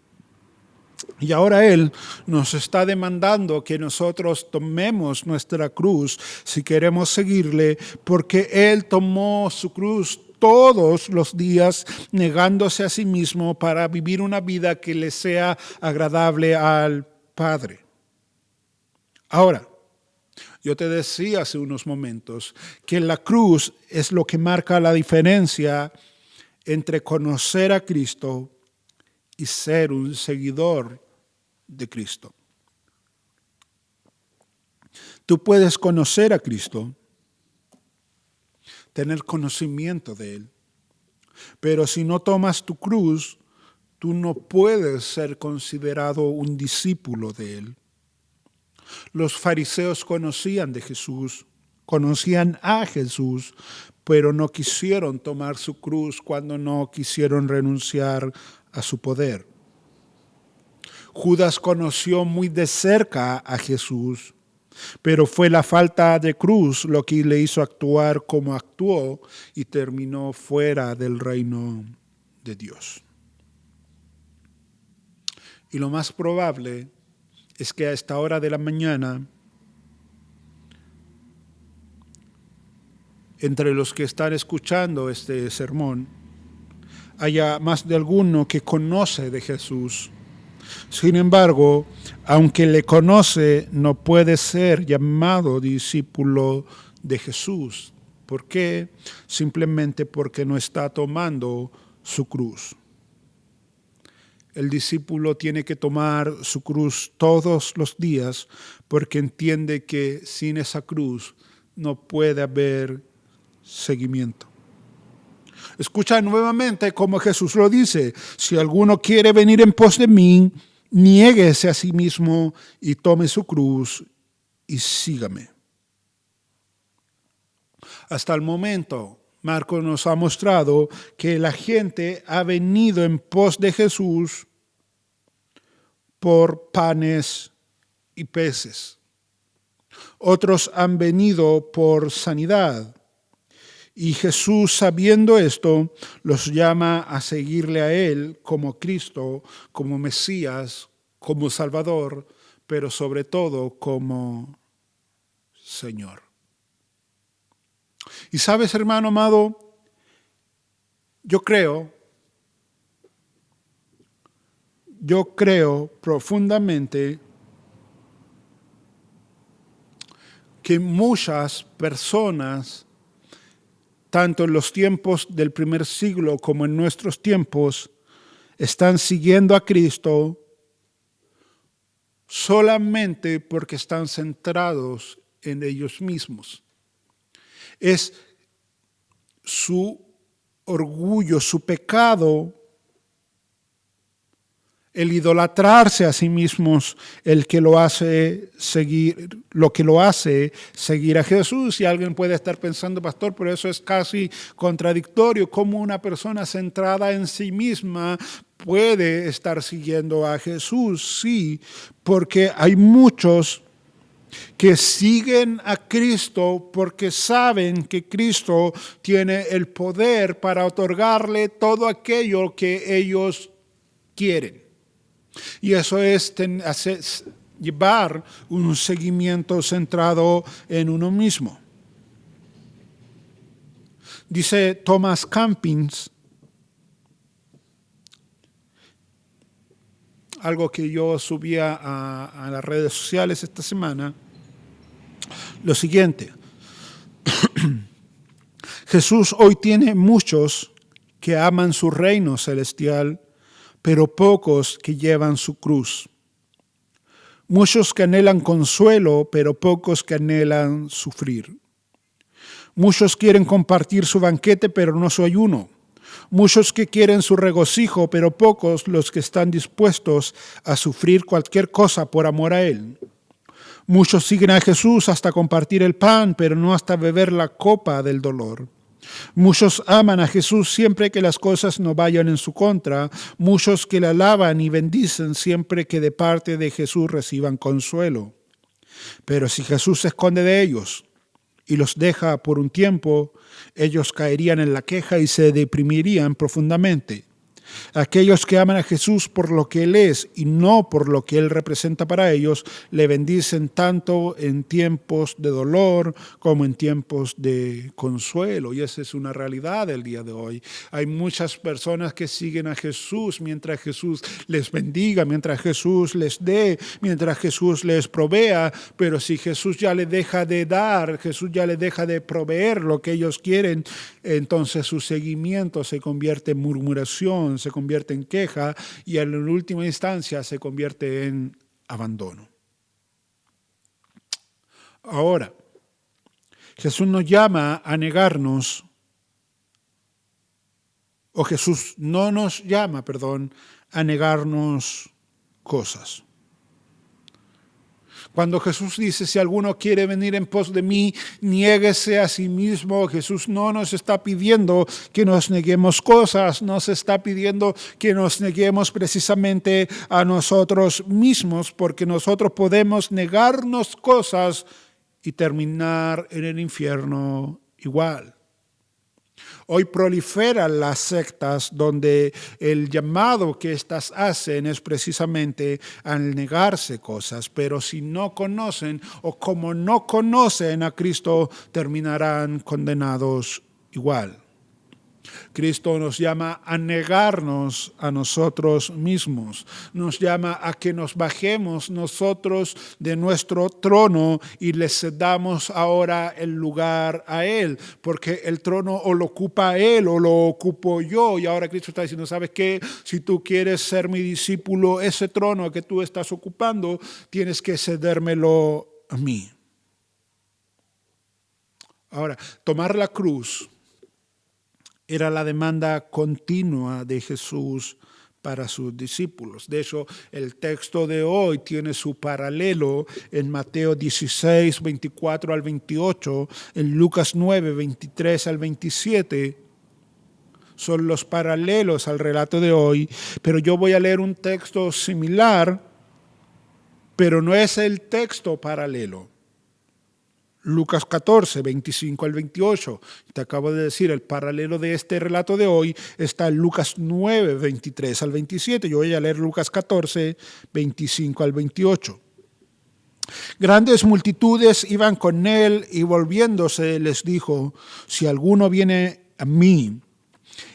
Y ahora Él nos está demandando que nosotros tomemos nuestra cruz si queremos seguirle, porque Él tomó su cruz todos los días negándose a sí mismo para vivir una vida que le sea agradable al Padre. Ahora, yo te decía hace unos momentos que la cruz es lo que marca la diferencia entre conocer a Cristo y ser un seguidor de Cristo. Tú puedes conocer a Cristo, tener conocimiento de Él, pero si no tomas tu cruz, tú no puedes ser considerado un discípulo de Él. Los fariseos conocían de Jesús, conocían a Jesús, pero no quisieron tomar su cruz cuando no quisieron renunciar a su poder. Judas conoció muy de cerca a Jesús, pero fue la falta de cruz lo que le hizo actuar como actuó y terminó fuera del reino de Dios. Y lo más probable es que a esta hora de la mañana, entre los que están escuchando este sermón, haya más de alguno que conoce de Jesús. Sin embargo, aunque le conoce, no puede ser llamado discípulo de Jesús. ¿Por qué? Simplemente porque no está tomando su cruz. El discípulo tiene que tomar su cruz todos los días porque entiende que sin esa cruz no puede haber seguimiento. Escucha nuevamente como Jesús lo dice: si alguno quiere venir en pos de mí, niéguese a sí mismo y tome su cruz y sígame. Hasta el momento, Marcos nos ha mostrado que la gente ha venido en pos de Jesús por panes y peces. Otros han venido por sanidad. Y Jesús, sabiendo esto, los llama a seguirle a Él como Cristo, como Mesías, como Salvador, pero sobre todo como Señor. Y sabes, hermano amado, yo creo profundamente que muchas personas, tanto en los tiempos del primer siglo como en nuestros tiempos, están siguiendo a Cristo solamente porque están centrados en ellos mismos. Es su orgullo, su pecado, el idolatrarse a sí mismos, el que lo hace seguir, lo que lo hace seguir a Jesús. Y alguien puede estar pensando, pastor, pero eso es casi contradictorio. ¿Cómo una persona centrada en sí misma puede estar siguiendo a Jesús? Sí, porque hay muchos que siguen a Cristo porque saben que Cristo tiene el poder para otorgarle todo aquello que ellos quieren. Y eso es llevar un seguimiento centrado en uno mismo. Dice Thomas Campins, algo que yo subía a las redes sociales esta semana, lo siguiente. Jesús hoy tiene muchos que aman su reino celestial, pero pocos que llevan su cruz. Muchos que anhelan consuelo, pero pocos que anhelan sufrir. Muchos quieren compartir su banquete, pero no su ayuno. Muchos que quieren su regocijo, pero pocos los que están dispuestos a sufrir cualquier cosa por amor a Él. Muchos siguen a Jesús hasta compartir el pan, pero no hasta beber la copa del dolor. Muchos aman a Jesús siempre que las cosas no vayan en su contra. Muchos que le alaban y bendicen siempre que de parte de Jesús reciban consuelo. Pero si Jesús se esconde de ellos y los deja por un tiempo, ellos caerían en la queja y se deprimirían profundamente. Aquellos que aman a Jesús por lo que Él es y no por lo que Él representa para ellos, le bendicen tanto en tiempos de dolor como en tiempos de consuelo. Y esa es una realidad del día de hoy. Hay muchas personas que siguen a Jesús mientras Jesús les bendiga, mientras Jesús les dé, mientras Jesús les provea. Pero si Jesús ya les deja de dar, Jesús ya les deja de proveer lo que ellos quieren, entonces su seguimiento se convierte en murmuración, se convierte en queja y en última instancia se convierte en abandono. Ahora, Jesús nos llama a negarnos, o Jesús no nos llama, a negarnos cosas. Cuando Jesús dice, si alguno quiere venir en pos de mí, niéguese a sí mismo. Jesús no nos está pidiendo que nos neguemos cosas, nos está pidiendo que nos neguemos precisamente a nosotros mismos, porque nosotros podemos negarnos cosas y terminar en el infierno igual. Hoy proliferan las sectas donde el llamado que éstas hacen es precisamente al negarse cosas, pero si no conocen o como no conocen a Cristo, terminarán condenados igual. Cristo nos llama a negarnos a nosotros mismos, nos llama a que nos bajemos nosotros de nuestro trono y le cedamos ahora el lugar a Él, porque el trono o lo ocupa Él o lo ocupo yo. Y ahora Cristo está diciendo, ¿sabes qué? Si tú quieres ser mi discípulo, ese trono que tú estás ocupando, tienes que cedérmelo a mí. Ahora, tomar la cruz era la demanda continua de Jesús para sus discípulos. De hecho, el texto de hoy tiene su paralelo en Mateo 16, 24 al 28, en Lucas 9, 23 al 27. Son los paralelos al relato de hoy, pero yo voy a leer un texto similar, pero no es el texto paralelo. Lucas 14, 25 al 28. Te acabo de decir, el paralelo de este relato de hoy está en Lucas 9, 23 al 27. Yo voy a leer Lucas 14, 25 al 28. Grandes multitudes iban con él y volviéndose les dijo, si alguno viene a mí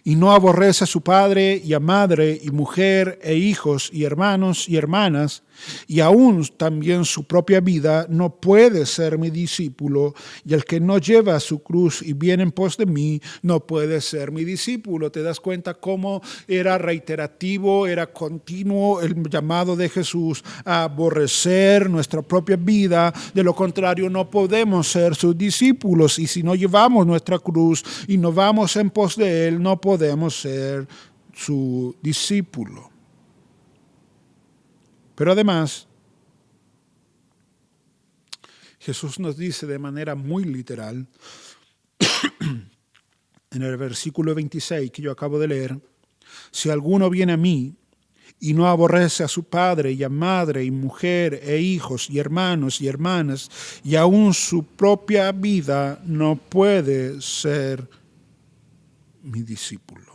y no aborrece a su padre y a madre y mujer e hijos y hermanos y hermanas y aún también su propia vida, no puede ser mi discípulo, y el que no lleva su cruz y viene en pos de mí, no puede ser mi discípulo. ¿Te das cuenta cómo era reiterativo, era continuo el llamado de Jesús a aborrecer nuestra propia vida? De lo contrario, no podemos ser sus discípulos, y si no llevamos nuestra cruz y no vamos en pos de Él, no podemos ser su discípulo. Pero además, Jesús nos dice de manera muy literal, en el versículo 26 que yo acabo de leer, si alguno viene a mí y no aborrece a su padre y a madre y mujer e hijos y hermanos y hermanas y aún su propia vida, no puede ser mi discípulo.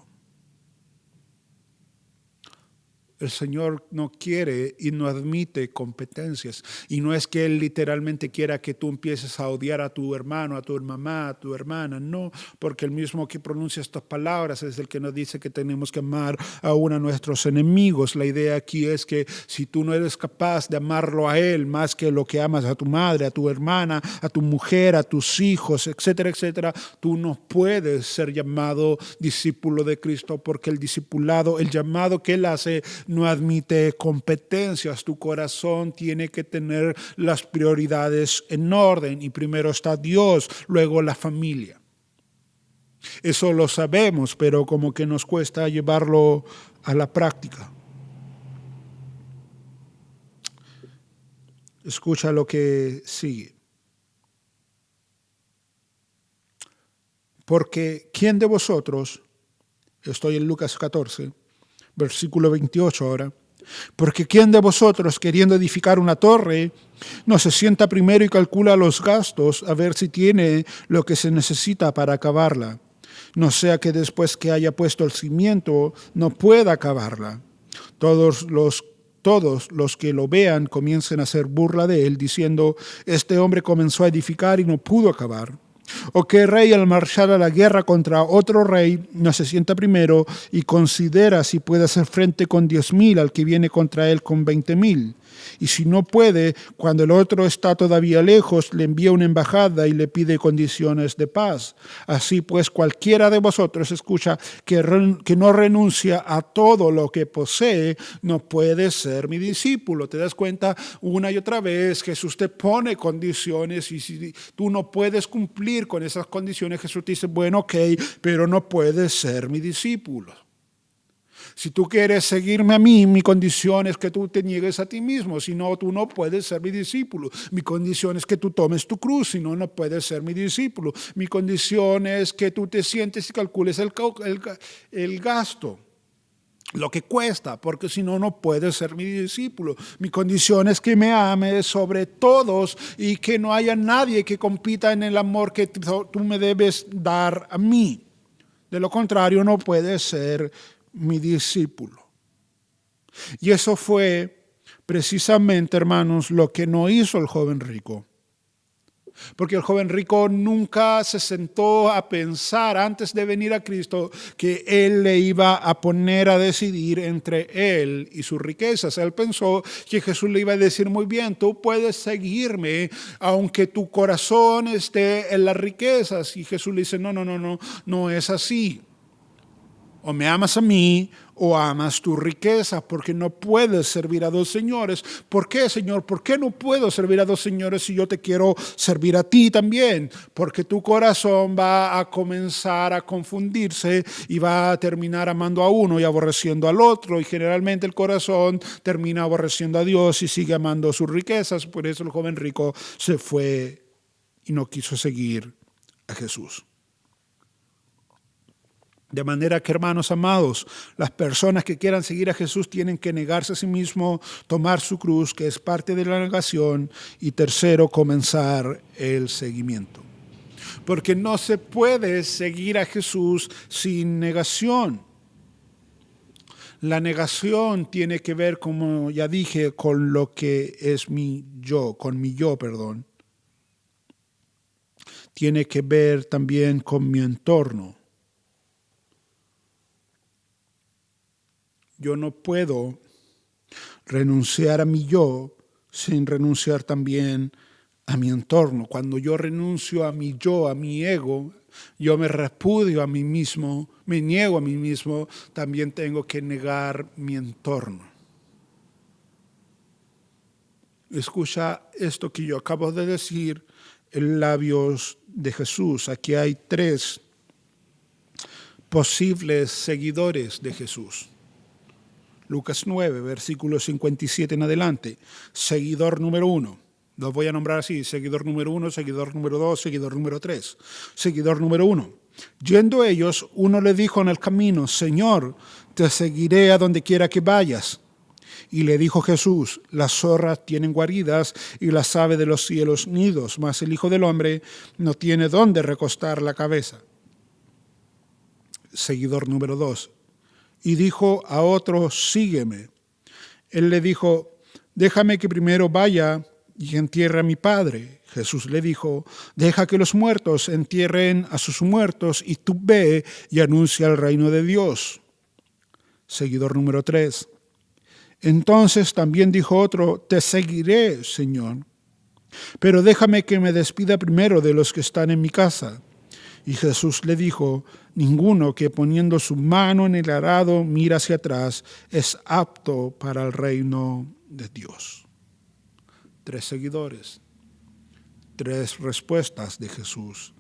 El Señor no quiere y no admite competencias. Y no es que Él literalmente quiera que tú empieces a odiar a tu hermano, a tu mamá, a tu hermana. No, porque el mismo que pronuncia estas palabras es el que nos dice que tenemos que amar aún a nuestros enemigos. La idea aquí es que si tú no eres capaz de amarlo a Él más que lo que amas a tu madre, a tu hermana, a tu mujer, a tus hijos, etcétera, etcétera, tú no puedes ser llamado discípulo de Cristo, porque el discipulado, el llamado que Él hace, no admite competencias. Tu corazón tiene que tener las prioridades en orden, y primero está Dios, luego la familia. Eso lo sabemos, pero como que nos cuesta llevarlo a la práctica. Escucha lo que sigue. Porque ¿quién de vosotros, estoy en Lucas 14, versículo 28 ahora, porque ¿quién de vosotros, queriendo edificar una torre, no se sienta primero y calcula los gastos a ver si tiene lo que se necesita para acabarla? No sea que después que haya puesto el cimiento no pueda acabarla. Todos los que lo vean comiencen a hacer burla de él, diciendo, este hombre comenzó a edificar y no pudo acabar. ¿O qué rey al marchar a la guerra contra otro rey no se sienta primero y considera si puede hacer frente con 10,000 al que viene contra él con 20,000? Y si no puede, cuando el otro está todavía lejos, le envía una embajada y le pide condiciones de paz. Así pues, cualquiera de vosotros, escucha, que no renuncia a todo lo que posee, no puede ser mi discípulo. ¿Te das cuenta? Una y otra vez Jesús te pone condiciones, y si tú no puedes cumplir con esas condiciones, Jesús te dice, bueno, ok, pero no puedes ser mi discípulo. Si tú quieres seguirme a mí, mi condición es que tú te niegues a ti mismo. Si no, tú no puedes ser mi discípulo. Mi condición es que tú tomes tu cruz. Si no, no puedes ser mi discípulo. Mi condición es que tú te sientes y calcules el gasto, lo que cuesta, porque si no, no puedes ser mi discípulo. Mi condición es que me ames sobre todos y que no haya nadie que compita en el amor que tú me debes dar a mí. De lo contrario, no puedes ser mi discípulo. Y eso fue precisamente, hermanos, lo que no hizo el joven rico. Porque el joven rico nunca se sentó a pensar antes de venir a Cristo que Él le iba a poner a decidir entre Él y sus riquezas. Él pensó que Jesús le iba a decir, muy bien, tú puedes seguirme aunque tu corazón esté en las riquezas. Y Jesús le dice, no es así. O me amas a mí o amas tu riqueza, porque no puedes servir a dos señores. ¿Por qué, Señor? ¿Por qué no puedo servir a dos señores si yo te quiero servir a ti también? Porque tu corazón va a comenzar a confundirse y va a terminar amando a uno y aborreciendo al otro. Y generalmente el corazón termina aborreciendo a Dios y sigue amando sus riquezas. Por eso el joven rico se fue y no quiso seguir a Jesús. De manera que, hermanos amados, las personas que quieran seguir a Jesús tienen que negarse a sí mismo, tomar su cruz, que es parte de la negación, y tercero, comenzar el seguimiento. Porque no se puede seguir a Jesús sin negación. La negación tiene que ver, como ya dije, con lo que es mi yo. Tiene que ver también con mi entorno. Yo no puedo Renunciar a mi yo sin renunciar también a mi entorno. Cuando yo renuncio a mi yo, a mi ego, yo me repudio a mí mismo, me niego a mí mismo, también tengo que negar mi entorno. Escucha esto que yo acabo de decir en labios de Jesús. Aquí hay 3 posibles seguidores de Jesús. Lucas 9, versículo 57 en adelante. Seguidor número 1. Los voy a nombrar así. Seguidor número 1, seguidor número 2, seguidor número 3. Seguidor número 1. Yendo ellos, uno le dijo en el camino: Señor, te seguiré a donde quiera que vayas. Y le dijo Jesús: las zorras tienen guaridas y las aves de los cielos nidos, mas el Hijo del Hombre no tiene dónde recostar la cabeza. Seguidor número 2. Y dijo a otro: sígueme. Él le dijo: déjame que primero vaya y entierre a mi padre. Jesús le dijo: deja que los muertos entierren a sus muertos, y tú ve y anuncia el reino de Dios. Seguidor número 3. Entonces también dijo otro: te seguiré, Señor, pero déjame que me despida primero de los que están en mi casa. Y Jesús le dijo: ninguno que poniendo su mano en el arado mira hacia atrás es apto para el reino de Dios. 3 seguidores, 3 respuestas de Jesús.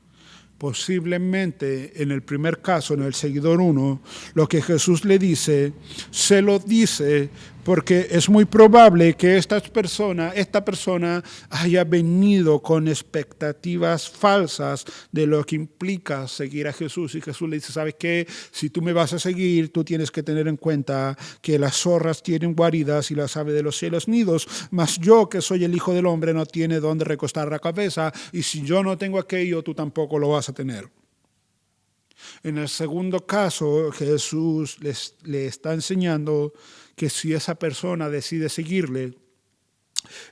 Posiblemente en el primer caso, en el seguidor 1, lo que Jesús le dice, se lo dice porque es muy probable que esta persona haya venido con expectativas falsas de lo que implica seguir a Jesús. Y Jesús le dice: ¿sabes qué? Si tú me vas a seguir, tú tienes que tener en cuenta que las zorras tienen guaridas y las aves de los cielos nidos, mas yo, que soy el Hijo del Hombre, no tiene dónde recostar la cabeza, y si yo no tengo aquello, tú tampoco lo vas a tener. En el segundo caso, Jesús le está enseñando que si esa persona decide seguirle,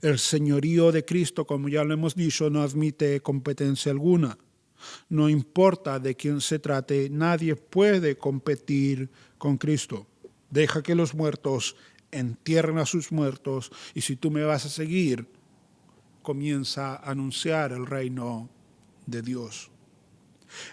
el señorío de Cristo, como ya lo hemos dicho, no admite competencia alguna. No importa de quién se trate, nadie puede competir con Cristo. Deja que los muertos entierren a sus muertos, y si tú me vas a seguir, comienza a anunciar el reino de Dios.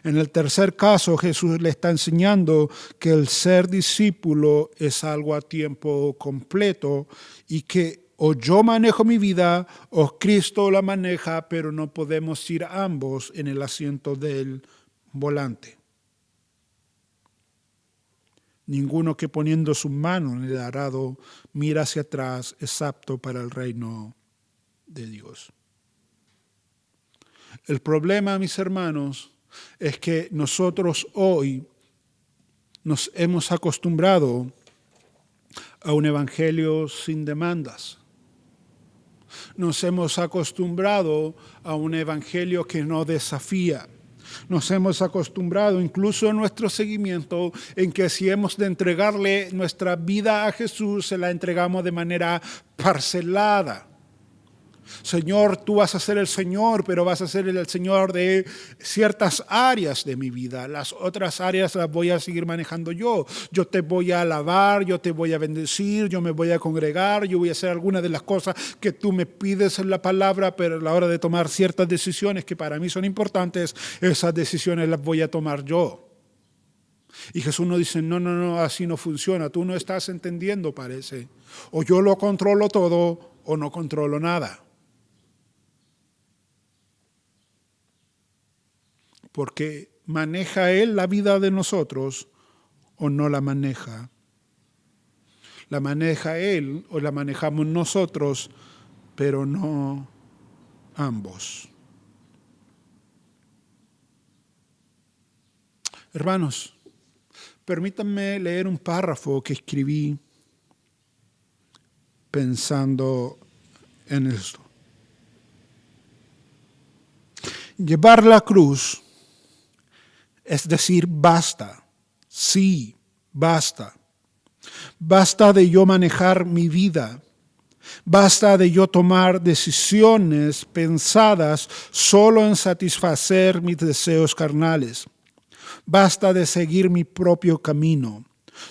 En el tercer caso, Jesús le está enseñando que el ser discípulo es algo a tiempo completo y que o yo manejo mi vida o Cristo la maneja, pero no podemos ir ambos en el asiento del volante. Ninguno que poniendo su mano en el arado mira hacia atrás es apto para el reino de Dios. El problema, mis hermanos, es que nosotros hoy nos hemos acostumbrado a un evangelio sin demandas. Nos hemos acostumbrado a un evangelio que no desafía. Nos hemos acostumbrado incluso en nuestro seguimiento en que si hemos de entregarle nuestra vida a Jesús, se la entregamos de manera parcelada. Señor, tú vas a ser el Señor, pero vas a ser el Señor de ciertas áreas de mi vida. Las otras áreas las voy a seguir manejando yo. Yo te voy a alabar, yo te voy a bendecir, yo me voy a congregar, yo voy a hacer algunas de las cosas que tú me pides en la palabra, pero a la hora de tomar ciertas decisiones que para mí son importantes, esas decisiones las voy a tomar yo. Y Jesús nos dice: no, así no funciona. Tú no estás entendiendo, parece. O yo lo controlo todo o no controlo nada. Porque maneja Él la vida de nosotros o no la maneja. La maneja Él o la manejamos nosotros, pero no ambos. Hermanos, permítanme leer un párrafo que escribí pensando en esto. Llevar la cruz es decir, basta, sí, basta. Basta de yo manejar mi vida. Basta de yo tomar decisiones pensadas solo en satisfacer mis deseos carnales. Basta de seguir mi propio camino.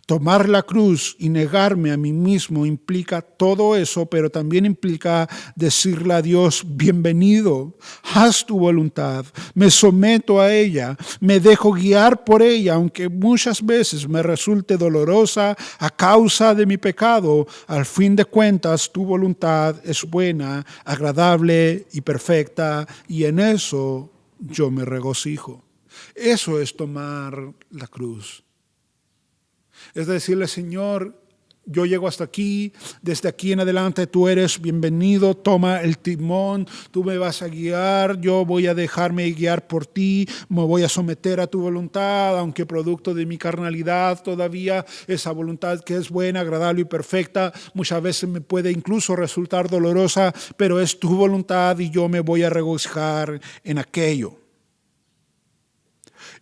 Tomar la cruz y negarme a mí mismo implica todo eso, pero también implica decirle a Dios, bienvenido, haz tu voluntad, me someto a ella, me dejo guiar por ella, aunque muchas veces me resulte dolorosa a causa de mi pecado. Al fin de cuentas, tu voluntad es buena, agradable y perfecta, y en eso yo me regocijo. Eso es tomar la cruz. Es decirle, Señor, yo llego hasta aquí, desde aquí en adelante tú eres bienvenido, toma el timón, tú me vas a guiar, yo voy a dejarme guiar por ti, me voy a someter a tu voluntad, aunque producto de mi carnalidad todavía esa voluntad que es buena, agradable y perfecta, muchas veces me puede incluso resultar dolorosa, pero es tu voluntad y yo me voy a regocijar en aquello.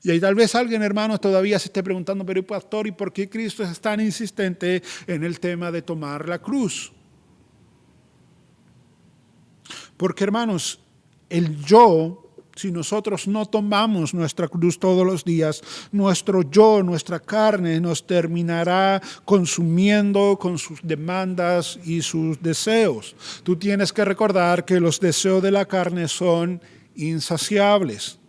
Y ahí tal vez alguien, hermanos, todavía se esté preguntando, pero pastor, ¿y por qué Cristo es tan insistente en el tema de tomar la cruz? Porque, hermanos, el yo, si nosotros no tomamos nuestra cruz todos los días, nuestro yo, nuestra carne nos terminará consumiendo con sus demandas y sus deseos. Tú tienes que recordar que los deseos de la carne son insaciables.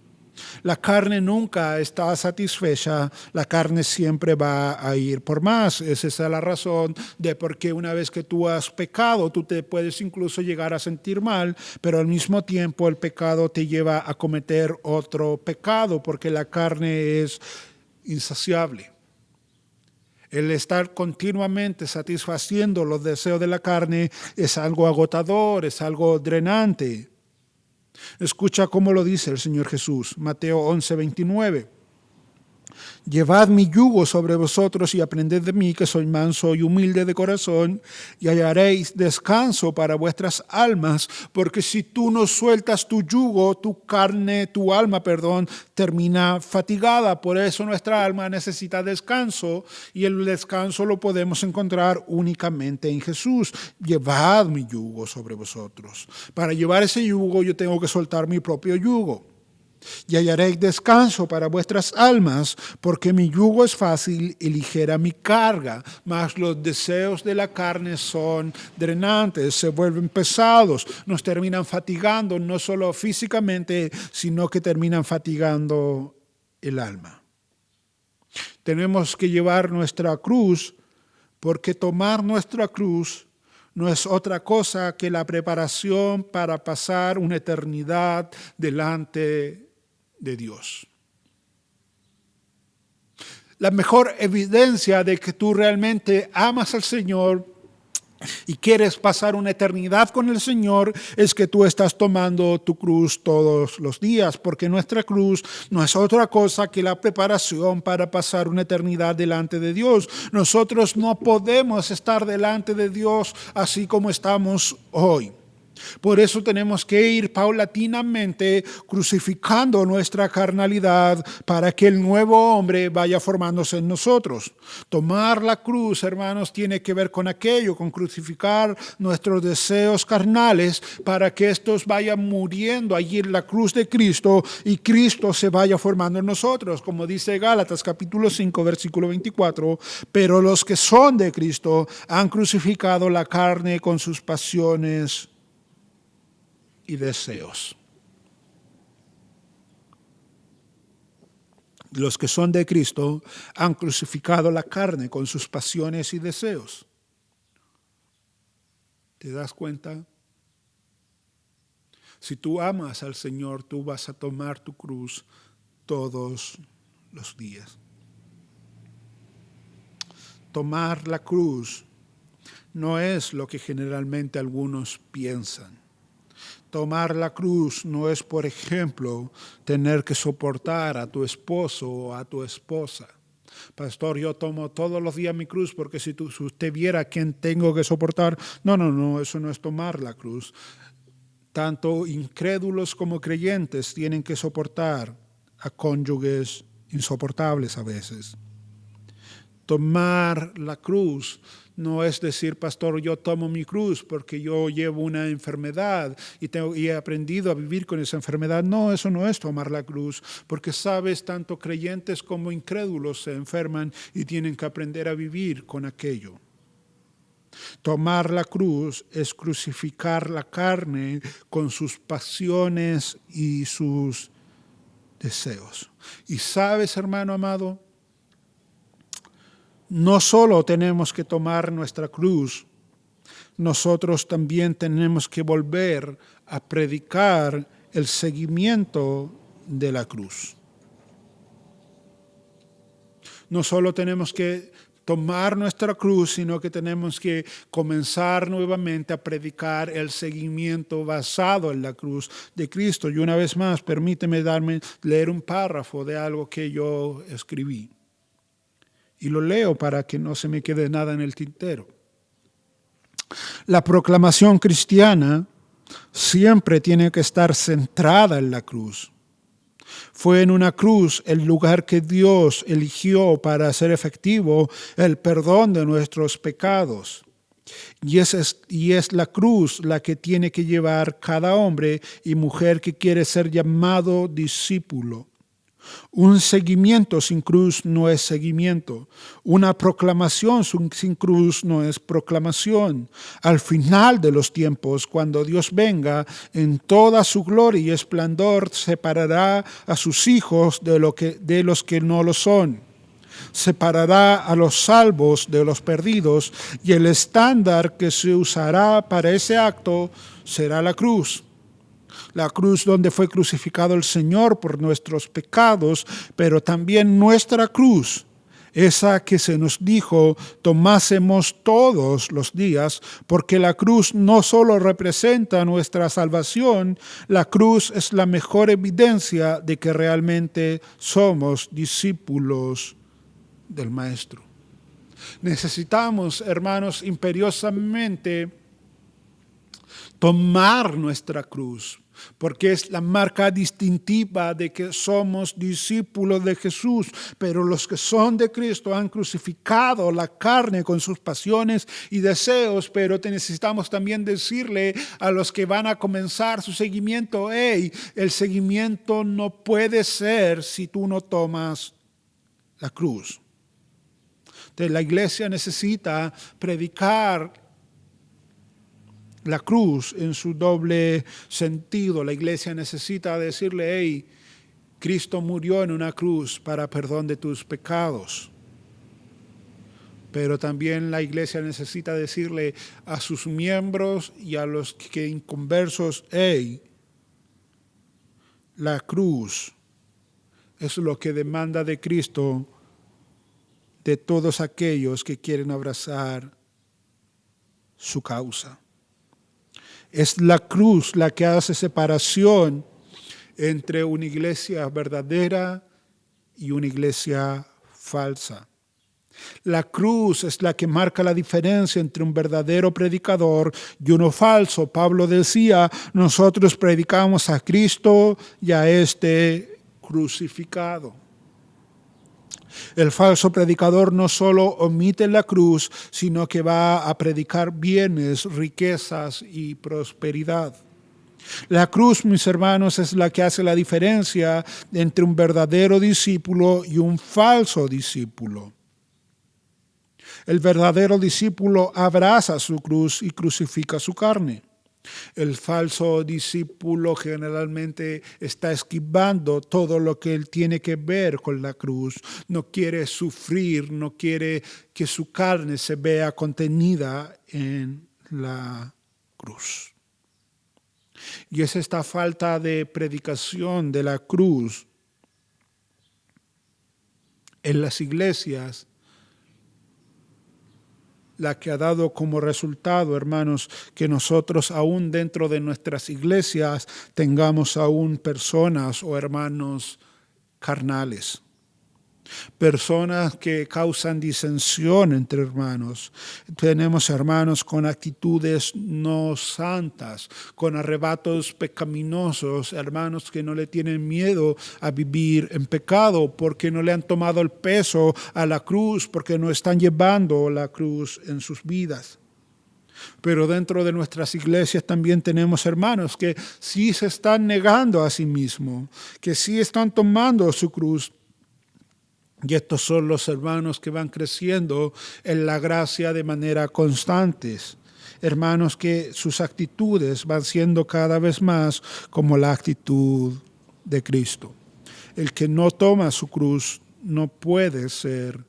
La carne nunca está satisfecha, la carne siempre va a ir por más. Esa es la razón de por qué una vez que tú has pecado, tú te puedes incluso llegar a sentir mal, pero al mismo tiempo el pecado te lleva a cometer otro pecado, porque la carne es insaciable. El estar continuamente satisfaciendo los deseos de la carne es algo agotador, es algo drenante. Escucha cómo lo dice el Señor Jesús, Mateo 11:29. Llevad mi yugo sobre vosotros y aprended de mí, que soy manso y humilde de corazón, y hallaréis descanso para vuestras almas, porque si tú no sueltas tu yugo, tu alma, termina fatigada. Por eso nuestra alma necesita descanso, y el descanso lo podemos encontrar únicamente en Jesús. Llevad mi yugo sobre vosotros. Para llevar ese yugo yo tengo que soltar mi propio yugo. Y hallaréis descanso para vuestras almas, porque mi yugo es fácil y ligera mi carga. Mas los deseos de la carne son drenantes, se vuelven pesados, nos terminan fatigando, no solo físicamente, sino que terminan fatigando el alma. Tenemos que llevar nuestra cruz, porque tomar nuestra cruz no es otra cosa que la preparación para pasar una eternidad delante de Dios. La mejor evidencia de que tú realmente amas al Señor y quieres pasar una eternidad con el Señor es que tú estás tomando tu cruz todos los días, porque nuestra cruz no es otra cosa que la preparación para pasar una eternidad delante de Dios. Nosotros no podemos estar delante de Dios así como estamos hoy. Por eso tenemos que ir paulatinamente crucificando nuestra carnalidad para que el nuevo hombre vaya formándose en nosotros. Tomar la cruz, hermanos, tiene que ver con aquello, con crucificar nuestros deseos carnales para que estos vayan muriendo allí en la cruz de Cristo y Cristo se vaya formando en nosotros. Como dice Gálatas capítulo 5, versículo 24, pero los que son de Cristo han crucificado la carne con sus pasiones y deseos. Los que son de Cristo han crucificado la carne con sus pasiones y deseos. ¿Te das cuenta? Si tú amas al Señor, tú vas a tomar tu cruz todos los días. Tomar la cruz no es lo que generalmente algunos piensan. Tomar la cruz no es, por ejemplo, tener que soportar a tu esposo o a tu esposa. Pastor, yo tomo todos los días mi cruz porque si usted viera a quién tengo que soportar. No, eso no es tomar la cruz. Tanto incrédulos como creyentes tienen que soportar a cónyuges insoportables a veces. Tomar la cruz no es decir, pastor, yo tomo mi cruz porque yo llevo una enfermedad y he aprendido a vivir con esa enfermedad. No, eso no es tomar la cruz, porque sabes, tanto creyentes como incrédulos se enferman y tienen que aprender a vivir con aquello. Tomar la cruz es crucificar la carne con sus pasiones y sus deseos. Y sabes, hermano amado, no solo tenemos que tomar nuestra cruz, nosotros también tenemos que volver a predicar el seguimiento de la cruz. No solo tenemos que tomar nuestra cruz, sino que tenemos que comenzar nuevamente a predicar el seguimiento basado en la cruz de Cristo. Y una vez más, permíteme leer un párrafo de algo que yo escribí. Y lo leo para que no se me quede nada en el tintero. La proclamación cristiana siempre tiene que estar centrada en la cruz. Fue en una cruz el lugar que Dios eligió para hacer efectivo el perdón de nuestros pecados. Y es la cruz la que tiene que llevar cada hombre y mujer que quiere ser llamado discípulo. Un seguimiento sin cruz no es seguimiento. Una proclamación sin cruz no es proclamación. Al final de los tiempos, cuando Dios venga en toda su gloria y esplendor, separará a sus hijos de los que no lo son. Separará a los salvos de los perdidos, y el estándar que se usará para ese acto será la cruz. La cruz donde fue crucificado el Señor por nuestros pecados, pero también nuestra cruz, esa que se nos dijo tomásemos todos los días, porque la cruz no solo representa nuestra salvación, la cruz es la mejor evidencia de que realmente somos discípulos del Maestro. Necesitamos, hermanos, imperiosamente tomar nuestra cruz, porque es la marca distintiva de que somos discípulos de Jesús. Pero los que son de Cristo han crucificado la carne con sus pasiones y deseos, pero necesitamos también decirle a los que van a comenzar su seguimiento, hey, el seguimiento no puede ser si tú no tomas la cruz. Entonces, la iglesia necesita predicar la cruz en su doble sentido. La iglesia necesita decirle, hey, Cristo murió en una cruz para perdón de tus pecados. Pero también la iglesia necesita decirle a sus miembros y a los que inconversos, hey, la cruz es lo que demanda de Cristo de todos aquellos que quieren abrazar su causa. Es la cruz la que hace separación entre una iglesia verdadera y una iglesia falsa. La cruz es la que marca la diferencia entre un verdadero predicador y uno falso. Pablo decía, nosotros predicamos a Cristo y a este crucificado. El falso predicador no solo omite la cruz, sino que va a predicar bienes, riquezas y prosperidad. La cruz, mis hermanos, es la que hace la diferencia entre un verdadero discípulo y un falso discípulo. El verdadero discípulo abraza su cruz y crucifica su carne. El falso discípulo generalmente está esquivando todo lo que él tiene que ver con la cruz. No quiere sufrir, no quiere que su carne se vea contenida en la cruz. Y es esta falta de predicación de la cruz en las iglesias la que ha dado como resultado, hermanos, que nosotros aún dentro de nuestras iglesias tengamos aún personas o hermanos carnales. personas que causan disensión entre hermanos. Tenemos hermanos con actitudes no santas, con arrebatos pecaminosos, hermanos que no le tienen miedo a vivir en pecado porque no le han tomado el peso a la cruz, porque no están llevando la cruz en sus vidas. Pero dentro de nuestras iglesias también tenemos hermanos que sí se están negando a sí mismos, que sí están tomando su cruz. Y estos son los hermanos que van creciendo en la gracia de manera constante. Hermanos que sus actitudes van siendo cada vez más como la actitud de Cristo. El que no toma su cruz no puede ser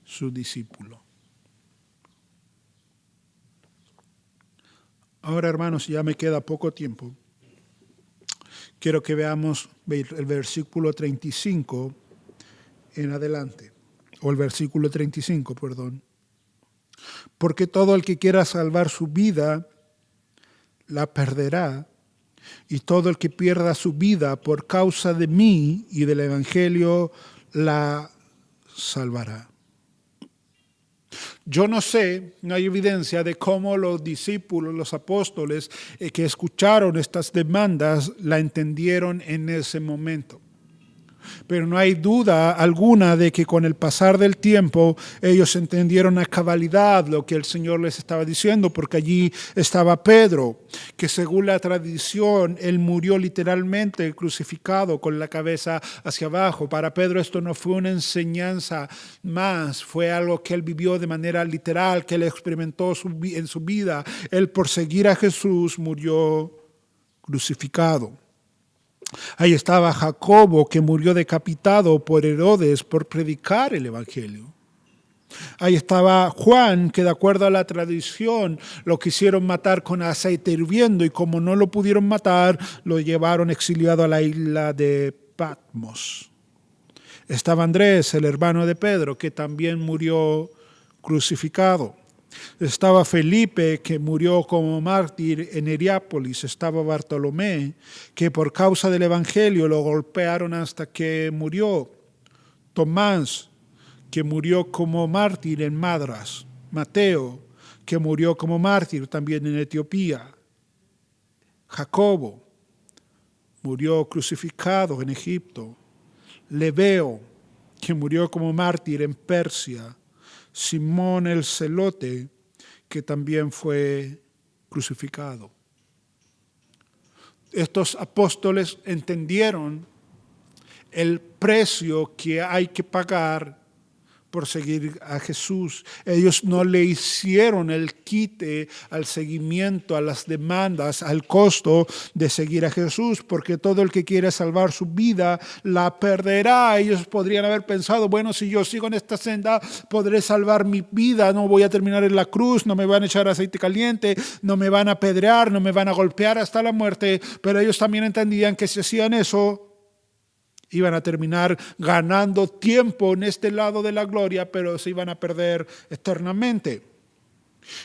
su discípulo. Ahora, hermanos, ya me queda poco tiempo. Quiero que veamos el versículo 35 en adelante, o el versículo 35, perdón. Porque todo el que quiera salvar su vida, la perderá, y todo el que pierda su vida por causa de mí y del Evangelio, la salvará. Yo no sé, no hay evidencia de cómo los discípulos, los apóstoles que escucharon estas demandas, la entendieron en ese momento. Pero no hay duda alguna de que con el pasar del tiempo ellos entendieron a cabalidad lo que el Señor les estaba diciendo, porque allí estaba Pedro, que según la tradición, él murió literalmente crucificado con la cabeza hacia abajo. Para Pedro esto no fue una enseñanza más, fue algo que él vivió de manera literal, que él experimentó en su vida. Él por seguir a Jesús murió crucificado. Ahí estaba Jacobo, que murió decapitado por Herodes por predicar el Evangelio. Ahí estaba Juan, que de acuerdo a la tradición lo quisieron matar con aceite hirviendo y como no lo pudieron matar, lo llevaron exiliado a la isla de Patmos. Estaba Andrés, el hermano de Pedro, que también murió crucificado. Estaba Felipe, que murió como mártir en Heriápolis. Estaba Bartolomé, que por causa del Evangelio lo golpearon hasta que murió. Tomás, que murió como mártir en Madras. Mateo, que murió como mártir también en Etiopía. Jacobo, murió crucificado en Egipto. Lebeo, que murió como mártir en Persia. Simón el Celote, que también fue crucificado. Estos apóstoles entendieron el precio que hay que pagar por seguir a Jesús. Ellos no le hicieron el quite al seguimiento, a las demandas, al costo de seguir a Jesús, porque todo el que quiere salvar su vida la perderá. Ellos podrían haber pensado, bueno, si yo sigo en esta senda, podré salvar mi vida, no voy a terminar en la cruz, no me van a echar aceite caliente, no me van a apedrear, no me van a golpear hasta la muerte, pero ellos también entendían que si hacían eso, iban a terminar ganando tiempo en este lado de la gloria, pero se iban a perder eternamente.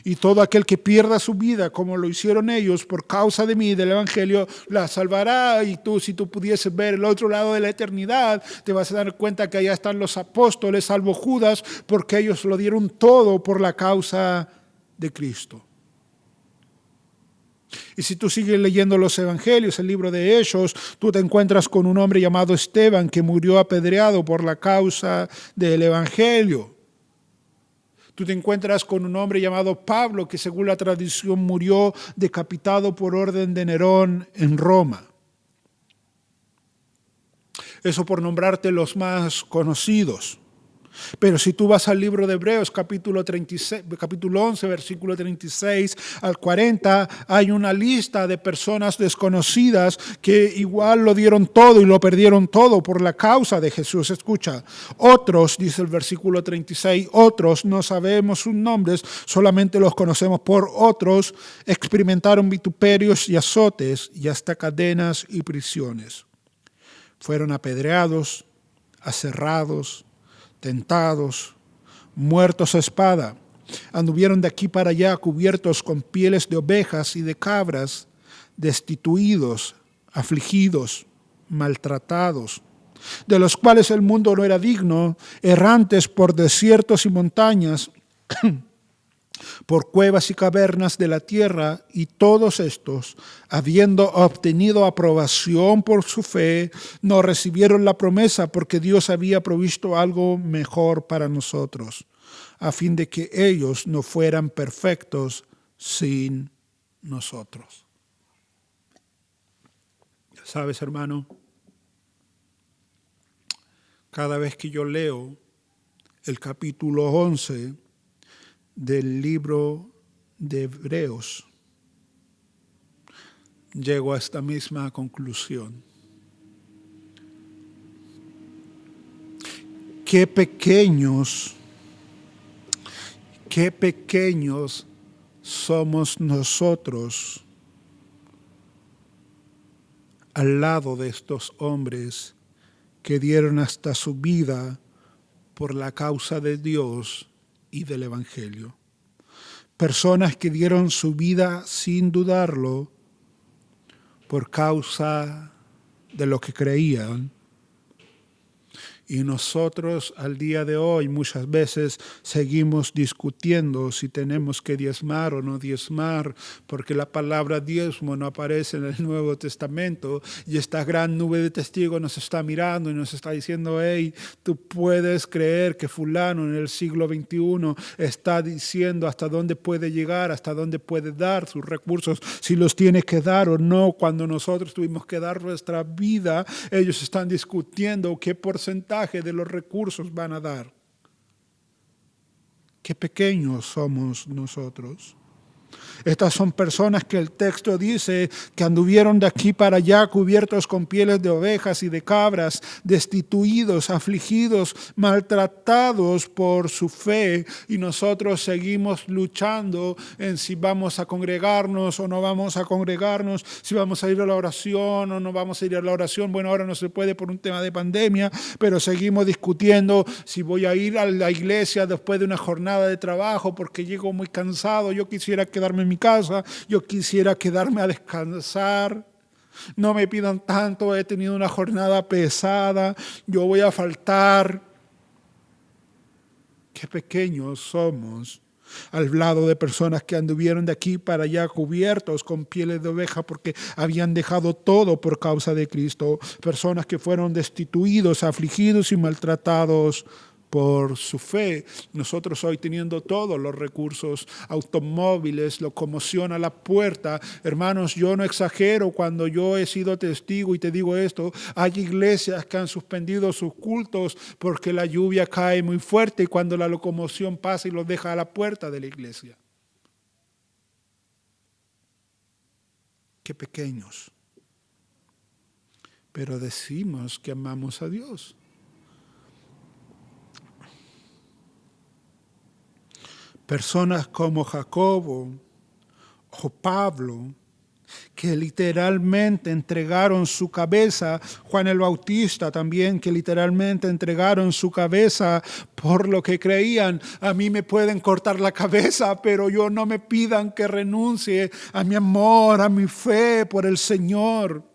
Y todo aquel que pierda su vida, como lo hicieron ellos, por causa de mí, del Evangelio, la salvará. Y tú, si tú pudieses ver el otro lado de la eternidad, te vas a dar cuenta que allá están los apóstoles, salvo Judas, porque ellos lo dieron todo por la causa de Cristo. Y si tú sigues leyendo los evangelios, el libro de Hechos, tú te encuentras con un hombre llamado Esteban que murió apedreado por la causa del evangelio. Tú te encuentras con un hombre llamado Pablo que según la tradición murió decapitado por orden de Nerón en Roma. Eso por nombrarte los más conocidos. Pero si tú vas al libro de Hebreos, capítulo 11, versículo 36 al 40, hay una lista de personas desconocidas que igual lo dieron todo y lo perdieron todo por la causa de Jesús. Escucha, otros, dice el versículo 36, otros, no sabemos sus nombres, solamente los conocemos por otros, experimentaron vituperios y azotes y hasta cadenas y prisiones. Fueron apedreados, aserrados, tentados, muertos a espada, anduvieron de aquí para allá cubiertos con pieles de ovejas y de cabras, destituidos, afligidos, maltratados, de los cuales el mundo no era digno, errantes por desiertos y montañas, por cuevas y cavernas de la tierra, y todos estos, habiendo obtenido aprobación por su fe, no recibieron la promesa porque Dios había provisto algo mejor para nosotros, a fin de que ellos no fueran perfectos sin nosotros. ¿Sabes, hermano? Cada vez que yo leo el capítulo 11 del libro de Hebreos, llego a esta misma conclusión. Qué pequeños somos nosotros al lado de estos hombres que dieron hasta su vida por la causa de Dios y del Evangelio. Personas que dieron su vida sin dudarlo por causa de lo que creían. Y nosotros al día de hoy muchas veces seguimos discutiendo si tenemos que diezmar o no diezmar, porque la palabra diezmo no aparece en el Nuevo Testamento, y esta gran nube de testigos nos está mirando y nos está diciendo: hey, tú puedes creer que fulano en el siglo XXI está diciendo hasta dónde puede llegar, hasta dónde puede dar sus recursos, si los tiene que dar o no. Cuando nosotros tuvimos que dar nuestra vida, ellos están discutiendo qué porcentaje de los recursos van a dar. Qué pequeños somos nosotros. Estas son personas que el texto dice que anduvieron de aquí para allá cubiertos con pieles de ovejas y de cabras, destituidos, afligidos, maltratados por su fe, y nosotros seguimos luchando en si vamos a congregarnos o no vamos a congregarnos, si vamos a ir a la oración o no vamos a ir a la oración. Bueno, ahora no se puede por un tema de pandemia, pero seguimos discutiendo si voy a ir a la iglesia después de una jornada de trabajo porque llego muy cansado. Yo quisiera quedarme en mi casa, yo quisiera quedarme a descansar. No me pidan tanto, he tenido una jornada pesada, yo voy a faltar. Qué pequeños somos al lado de personas que anduvieron de aquí para allá cubiertos con pieles de oveja porque habían dejado todo por causa de Cristo. Personas que fueron destituidos, afligidos y maltratados por su fe. Nosotros hoy, teniendo todos los recursos, automóviles, locomoción a la puerta, hermanos, yo no exagero cuando yo he sido testigo y te digo esto. Hay iglesias que han suspendido sus cultos porque la lluvia cae muy fuerte y cuando la locomoción pasa y los deja a la puerta de la iglesia. Qué pequeños. Pero decimos que amamos a Dios. Personas como Jacobo o Pablo, que literalmente entregaron su cabeza, Juan el Bautista también, que literalmente entregaron su cabeza por lo que creían. A mí me pueden cortar la cabeza, pero yo no me pidan que renuncie a mi amor, a mi fe por el Señor.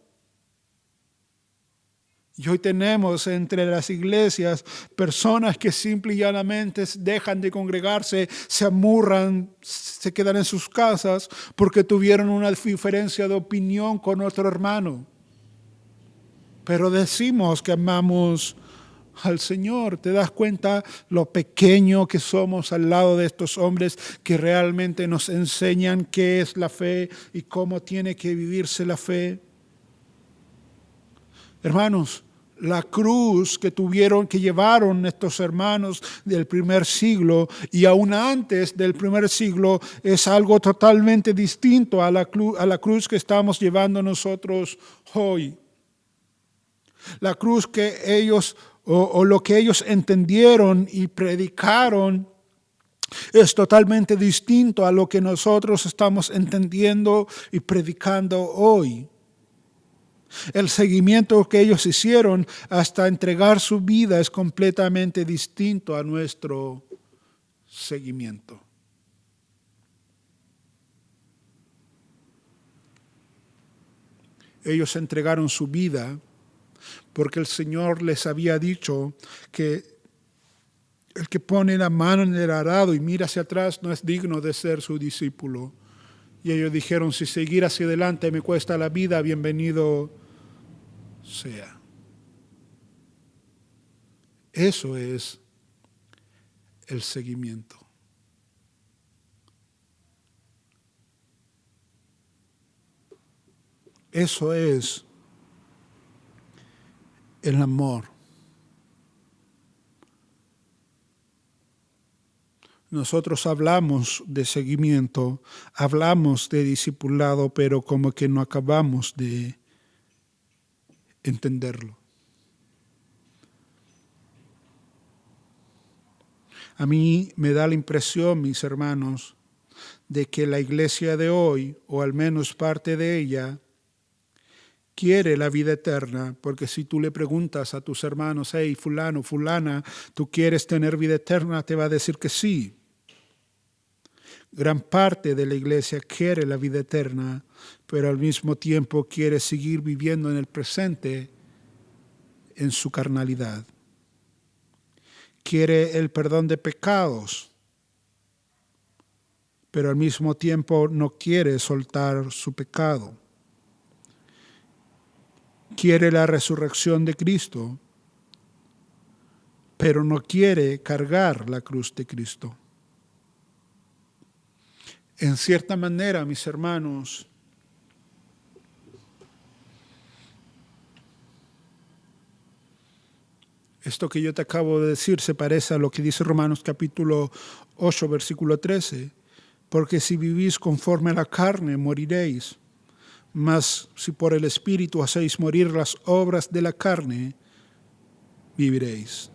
Y hoy tenemos entre las iglesias personas que simple y llanamente dejan de congregarse, se amurran, se quedan en sus casas porque tuvieron una diferencia de opinión con otro hermano. Pero decimos que amamos al Señor. ¿Te das cuenta lo pequeño que somos al lado de estos hombres que realmente nos enseñan qué es la fe y cómo tiene que vivirse la fe? Hermanos, la cruz que llevaron estos hermanos del primer siglo y aún antes del primer siglo es algo totalmente distinto a la cruz que estamos llevando nosotros hoy. La cruz que ellos o lo que ellos entendieron y predicaron es totalmente distinto a lo que nosotros estamos entendiendo y predicando hoy. El seguimiento que ellos hicieron hasta entregar su vida es completamente distinto a nuestro seguimiento. Ellos entregaron su vida porque el Señor les había dicho que el que pone la mano en el arado y mira hacia atrás no es digno de ser su discípulo. Y ellos dijeron, si seguir hacia adelante me cuesta la vida, bienvenido sea. Eso es el seguimiento. Eso es el amor. Nosotros hablamos de seguimiento, hablamos de discipulado, pero como que no acabamos de entenderlo. A mí me da la impresión, mis hermanos, de que la iglesia de hoy, o al menos parte de ella, quiere la vida eterna, porque si tú le preguntas a tus hermanos, hey, fulano, fulana, ¿tú quieres tener vida eterna? Te va a decir que sí. Gran parte de la iglesia quiere la vida eterna, pero al mismo tiempo quiere seguir viviendo en el presente en su carnalidad. Quiere el perdón de pecados, pero al mismo tiempo no quiere soltar su pecado. Quiere la resurrección de Cristo, pero no quiere cargar la cruz de Cristo. En cierta manera, mis hermanos, esto que yo te acabo de decir se parece a lo que dice Romanos capítulo 8, versículo 13. Porque si vivís conforme a la carne, moriréis. Mas si por el Espíritu hacéis morir las obras de la carne, viviréis.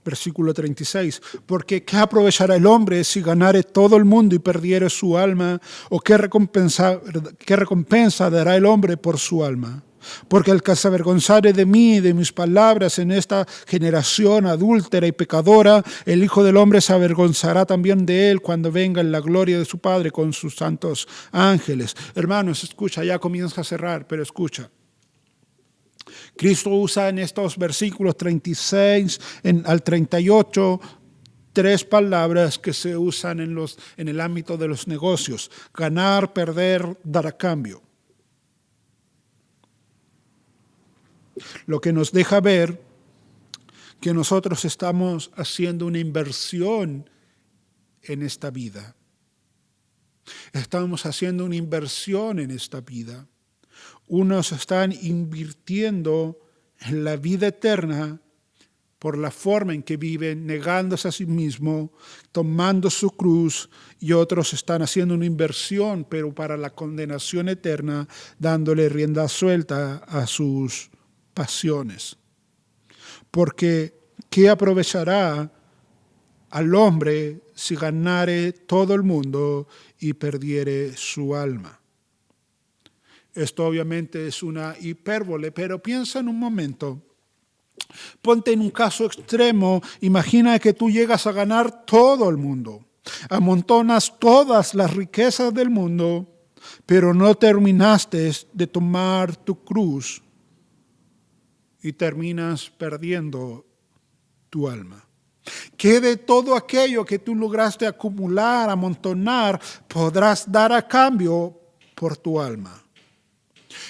Versículo 36. Porque ¿qué aprovechará el hombre si ganare todo el mundo y perdiere su alma? ¿O qué recompensa dará el hombre por su alma? Porque el que se avergonzare de mí y de mis palabras en esta generación adúltera y pecadora, el Hijo del Hombre se avergonzará también de él cuando venga en la gloria de su Padre con sus santos ángeles. Hermanos, escucha, ya comienza a cerrar, pero escucha. Cristo usa en estos versículos 36 al 38 tres palabras que se usan en el ámbito de los negocios: ganar, perder, dar a cambio. Lo que nos deja ver que nosotros estamos haciendo una inversión en esta vida. Estamos haciendo una inversión en esta vida. Unos están invirtiendo en la vida eterna por la forma en que viven, negándose a sí mismo, tomando su cruz, y otros están haciendo una inversión, pero para la condenación eterna, dándole rienda suelta a sus pasiones. Porque ¿qué aprovechará al hombre si ganare todo el mundo y perdiere su alma? Esto obviamente es una hipérbole, pero piensa en un momento. Ponte en un caso extremo, imagina que tú llegas a ganar todo el mundo, amontonas todas las riquezas del mundo, pero no terminaste de tomar tu cruz y terminas perdiendo tu alma. ¿Qué de todo aquello que tú lograste acumular, amontonar, podrás dar a cambio por tu alma?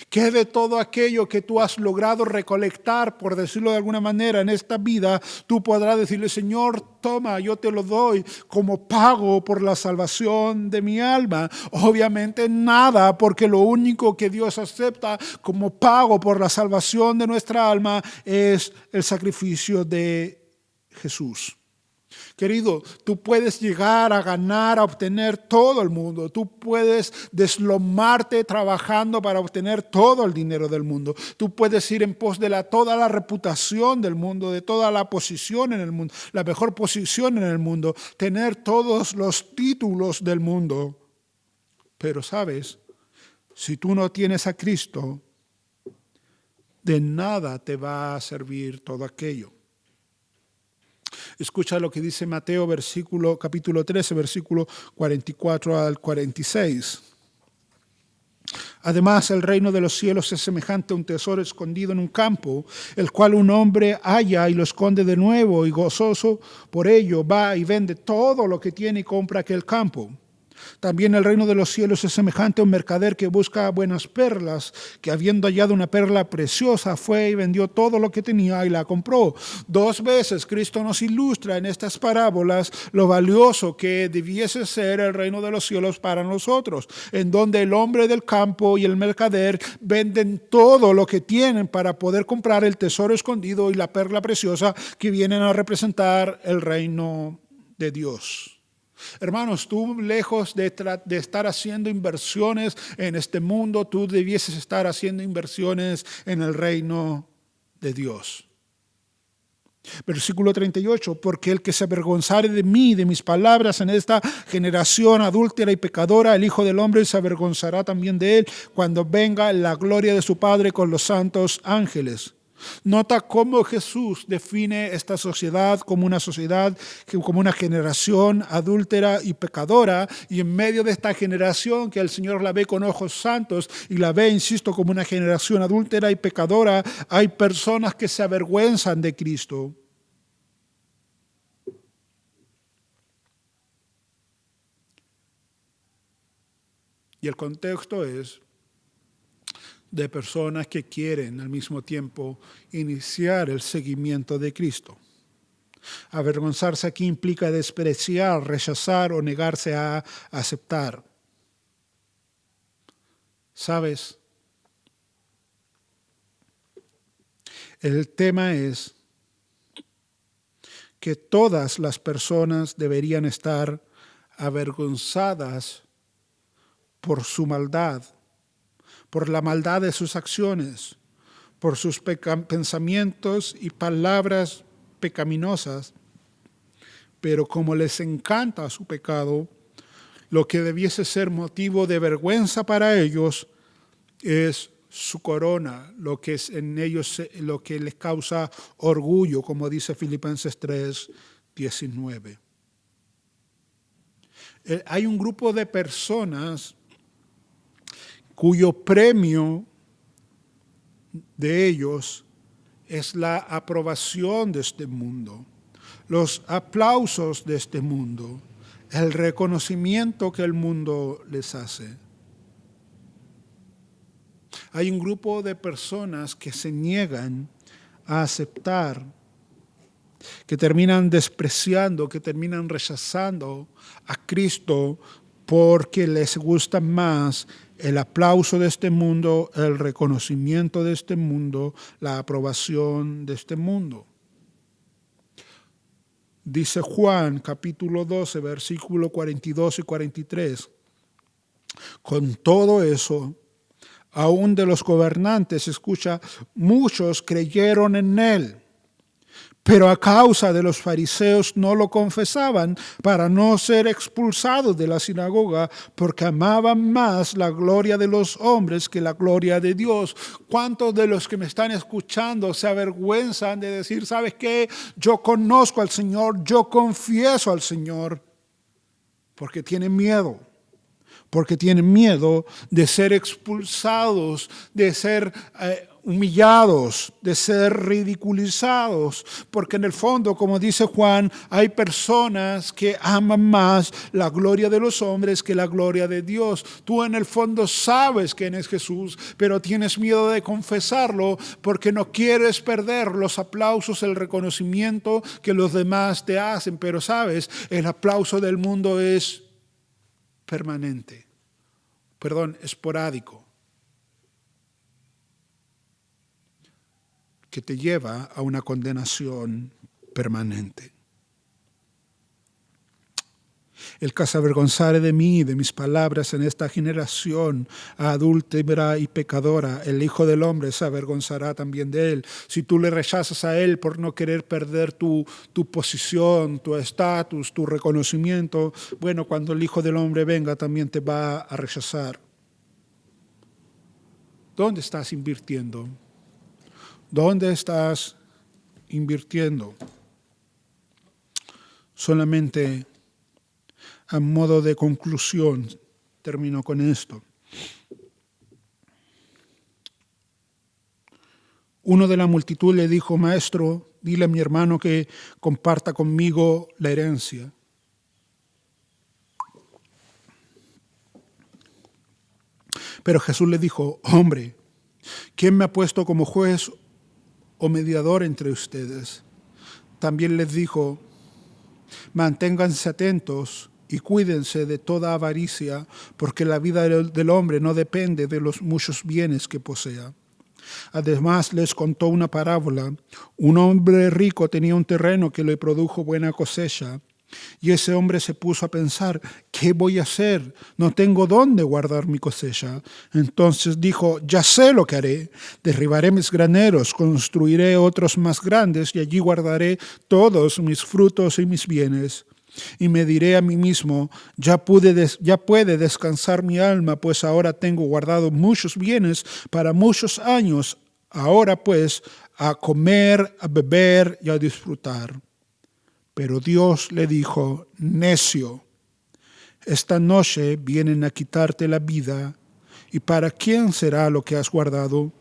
¿Qué de todo aquello que tú has logrado recolectar, por decirlo de alguna manera, en esta vida, tú podrás decirle, Señor, toma, yo te lo doy como pago por la salvación de mi alma? Obviamente nada, porque lo único que Dios acepta como pago por la salvación de nuestra alma es el sacrificio de Jesús. Querido, tú puedes llegar a ganar, a obtener todo el mundo. Tú puedes deslomarte trabajando para obtener todo el dinero del mundo. Tú puedes ir en pos de toda la reputación del mundo, de toda la posición en el mundo, la mejor posición en el mundo, tener todos los títulos del mundo. Pero sabes, si tú no tienes a Cristo, de nada te va a servir todo aquello. Escucha lo que dice Mateo capítulo 13, versículo 44 al 46. Además, el reino de los cielos es semejante a un tesoro escondido en un campo, el cual un hombre halla y lo esconde de nuevo, y gozoso por ello va y vende todo lo que tiene y compra aquel campo. También el reino de los cielos es semejante a un mercader que busca buenas perlas, que habiendo hallado una perla preciosa fue y vendió todo lo que tenía y la compró. 2 veces Cristo nos ilustra en estas parábolas lo valioso que debiese ser el reino de los cielos para nosotros, en donde el hombre del campo y el mercader venden todo lo que tienen para poder comprar el tesoro escondido y la perla preciosa que vienen a representar el reino de Dios. Hermanos, tú lejos de estar haciendo inversiones en este mundo, tú debieses estar haciendo inversiones en el reino de Dios. Versículo 38, porque el que se avergonzare de mí, de mis palabras en esta generación adúltera y pecadora, el Hijo del Hombre se avergonzará también de él cuando venga la gloria de su Padre con los santos ángeles. Nota cómo Jesús define esta sociedad como una generación adúltera y pecadora, y en medio de esta generación que el Señor la ve con ojos santos y la ve, insisto, como una generación adúltera y pecadora, hay personas que se avergüenzan de Cristo. Y el contexto es de personas que quieren al mismo tiempo iniciar el seguimiento de Cristo. Avergonzarse aquí implica despreciar, rechazar o negarse a aceptar. ¿Sabes? El tema es que todas las personas deberían estar avergonzadas por su maldad, por la maldad de sus acciones, por sus pensamientos y palabras pecaminosas. Pero como les encanta su pecado, lo que debiese ser motivo de vergüenza para ellos es su corona, lo que es en ellos, lo que les causa orgullo, como dice Filipenses 3:19. Hay un grupo de personas cuyo premio de ellos es la aprobación de este mundo, los aplausos de este mundo, el reconocimiento que el mundo les hace. Hay un grupo de personas que se niegan a aceptar, que terminan despreciando, que terminan rechazando a Cristo porque les gusta más el aplauso de este mundo, el reconocimiento de este mundo, la aprobación de este mundo. Dice Juan, capítulo 12, versículos 42 y 43. Con todo eso, aún de los gobernantes, escucha, muchos creyeron en él. Pero a causa de los fariseos no lo confesaban para no ser expulsados de la sinagoga, porque amaban más la gloria de los hombres que la gloria de Dios. ¿Cuántos de los que me están escuchando se avergüenzan de decir, ¿sabes qué? Yo conozco al Señor, yo confieso al Señor, porque tienen miedo? Porque tienen miedo de ser expulsados, de ser humillados, de ser ridiculizados, porque en el fondo, como dice Juan, hay personas que aman más la gloria de los hombres que la gloria de Dios. Tú en el fondo sabes quién es Jesús, pero tienes miedo de confesarlo porque no quieres perder los aplausos, el reconocimiento que los demás te hacen. Pero sabes, el aplauso del mundo es esporádico, que te lleva a una condenación permanente. El que se avergonzare de mí y de mis palabras en esta generación adúltera y pecadora, el Hijo del Hombre se avergonzará también de él. Si tú le rechazas a él por no querer perder tu posición, tu estatus, tu reconocimiento, bueno, cuando el Hijo del Hombre venga también te va a rechazar. ¿Dónde estás invirtiendo? ¿Dónde estás invirtiendo? Solamente a modo de conclusión, termino con esto. Uno de la multitud le dijo: Maestro, dile a mi hermano que comparta conmigo la herencia. Pero Jesús le dijo: Hombre, ¿quién me ha puesto como juez o mediador entre ustedes? También les dijo: manténganse atentos y cuídense de toda avaricia, porque la vida del hombre no depende de los muchos bienes que posea. Además les contó una parábola. Un hombre rico tenía un terreno que le produjo buena cosecha. Y ese hombre se puso a pensar: ¿qué voy a hacer? No tengo dónde guardar mi cosecha. Entonces dijo: ya sé lo que haré. Derribaré mis graneros, construiré otros más grandes y allí guardaré todos mis frutos y mis bienes. Y me diré a mí mismo: ya puede descansar mi alma, pues ahora tengo guardado muchos bienes para muchos años. Ahora pues, a comer, a beber y a disfrutar. Pero Dios le dijo: necio, esta noche vienen a quitarte la vida, ¿y para quién será lo que has guardado?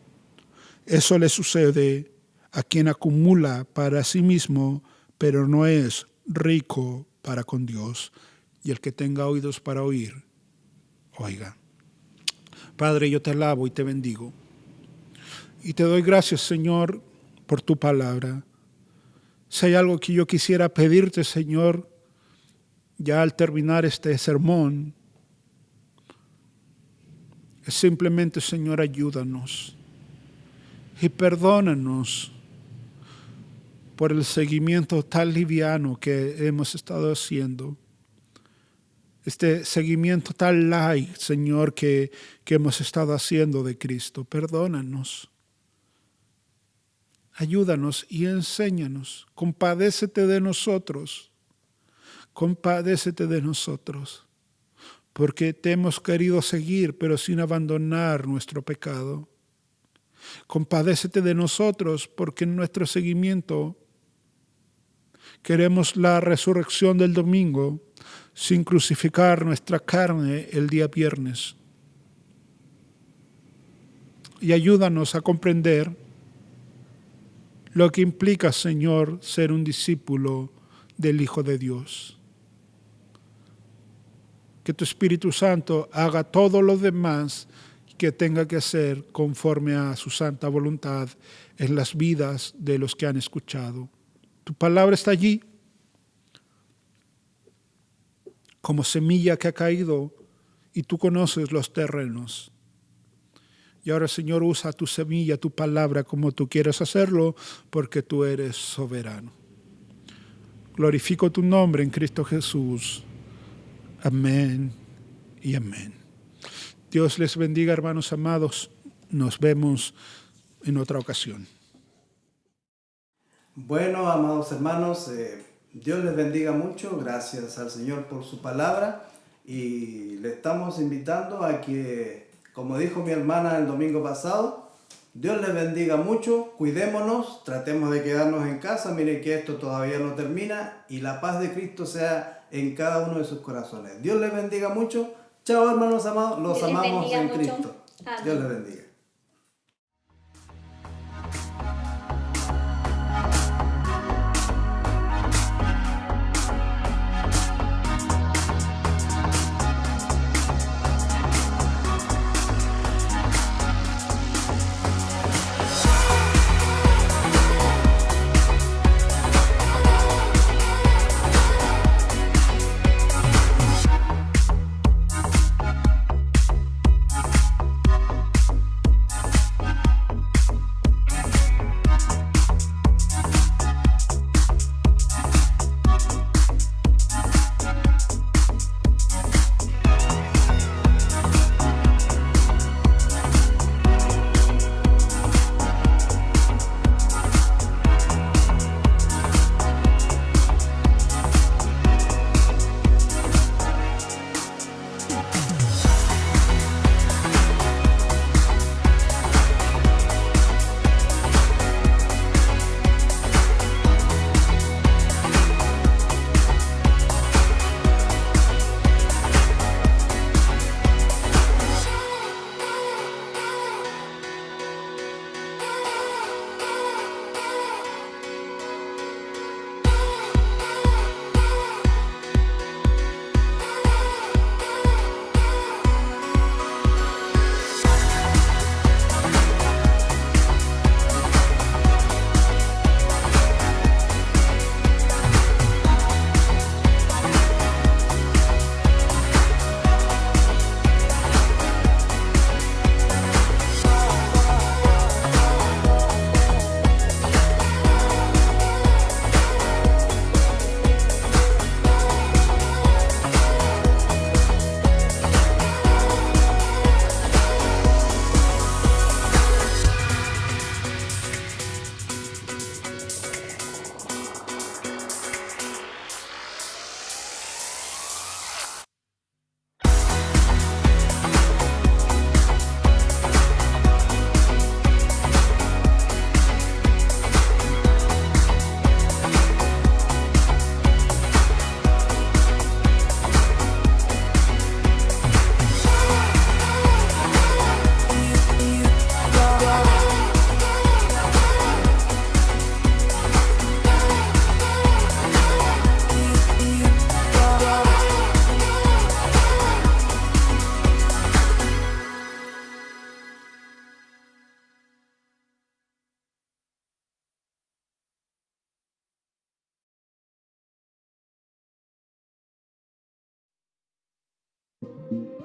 Eso le sucede a quien acumula para sí mismo, pero no es rico para con Dios. Y el que tenga oídos para oír, oiga. Padre, yo te alabo y te bendigo. Y te doy gracias, Señor, por tu palabra. Si hay algo que yo quisiera pedirte, Señor, ya al terminar este sermón, es simplemente, Señor, ayúdanos y perdónanos por el seguimiento tan liviano que hemos estado haciendo. Este seguimiento tan light, Señor, que hemos estado haciendo de Cristo. Perdónanos. Ayúdanos y enséñanos. Compadécete de nosotros. Compadécete de nosotros. Porque te hemos querido seguir, pero sin abandonar nuestro pecado. Compadécete de nosotros, porque en nuestro seguimiento queremos la resurrección del domingo sin crucificar nuestra carne el día viernes. Y ayúdanos a comprender lo que implica, Señor, ser un discípulo del Hijo de Dios. Que tu Espíritu Santo haga todo lo demás que tenga que hacer conforme a su santa voluntad en las vidas de los que han escuchado. Tu palabra está allí como semilla que ha caído y tú conoces los terrenos. Y ahora, Señor, usa tu semilla, tu palabra como tú quieras hacerlo, porque tú eres soberano. Glorifico tu nombre en Cristo Jesús. Amén y amén. Dios les bendiga, hermanos amados. Nos vemos en otra ocasión. Bueno, amados hermanos, Dios les bendiga mucho. Gracias al Señor por su palabra. Y le estamos invitando a que, como dijo mi hermana el domingo pasado, Dios les bendiga mucho. Cuidémonos, tratemos de quedarnos en casa. Miren que esto todavía no termina. Y la paz de Cristo sea en cada uno de sus corazones. Dios les bendiga mucho. Chao, hermanos amados. Los amamos en Cristo. Dios les bendiga. Amén.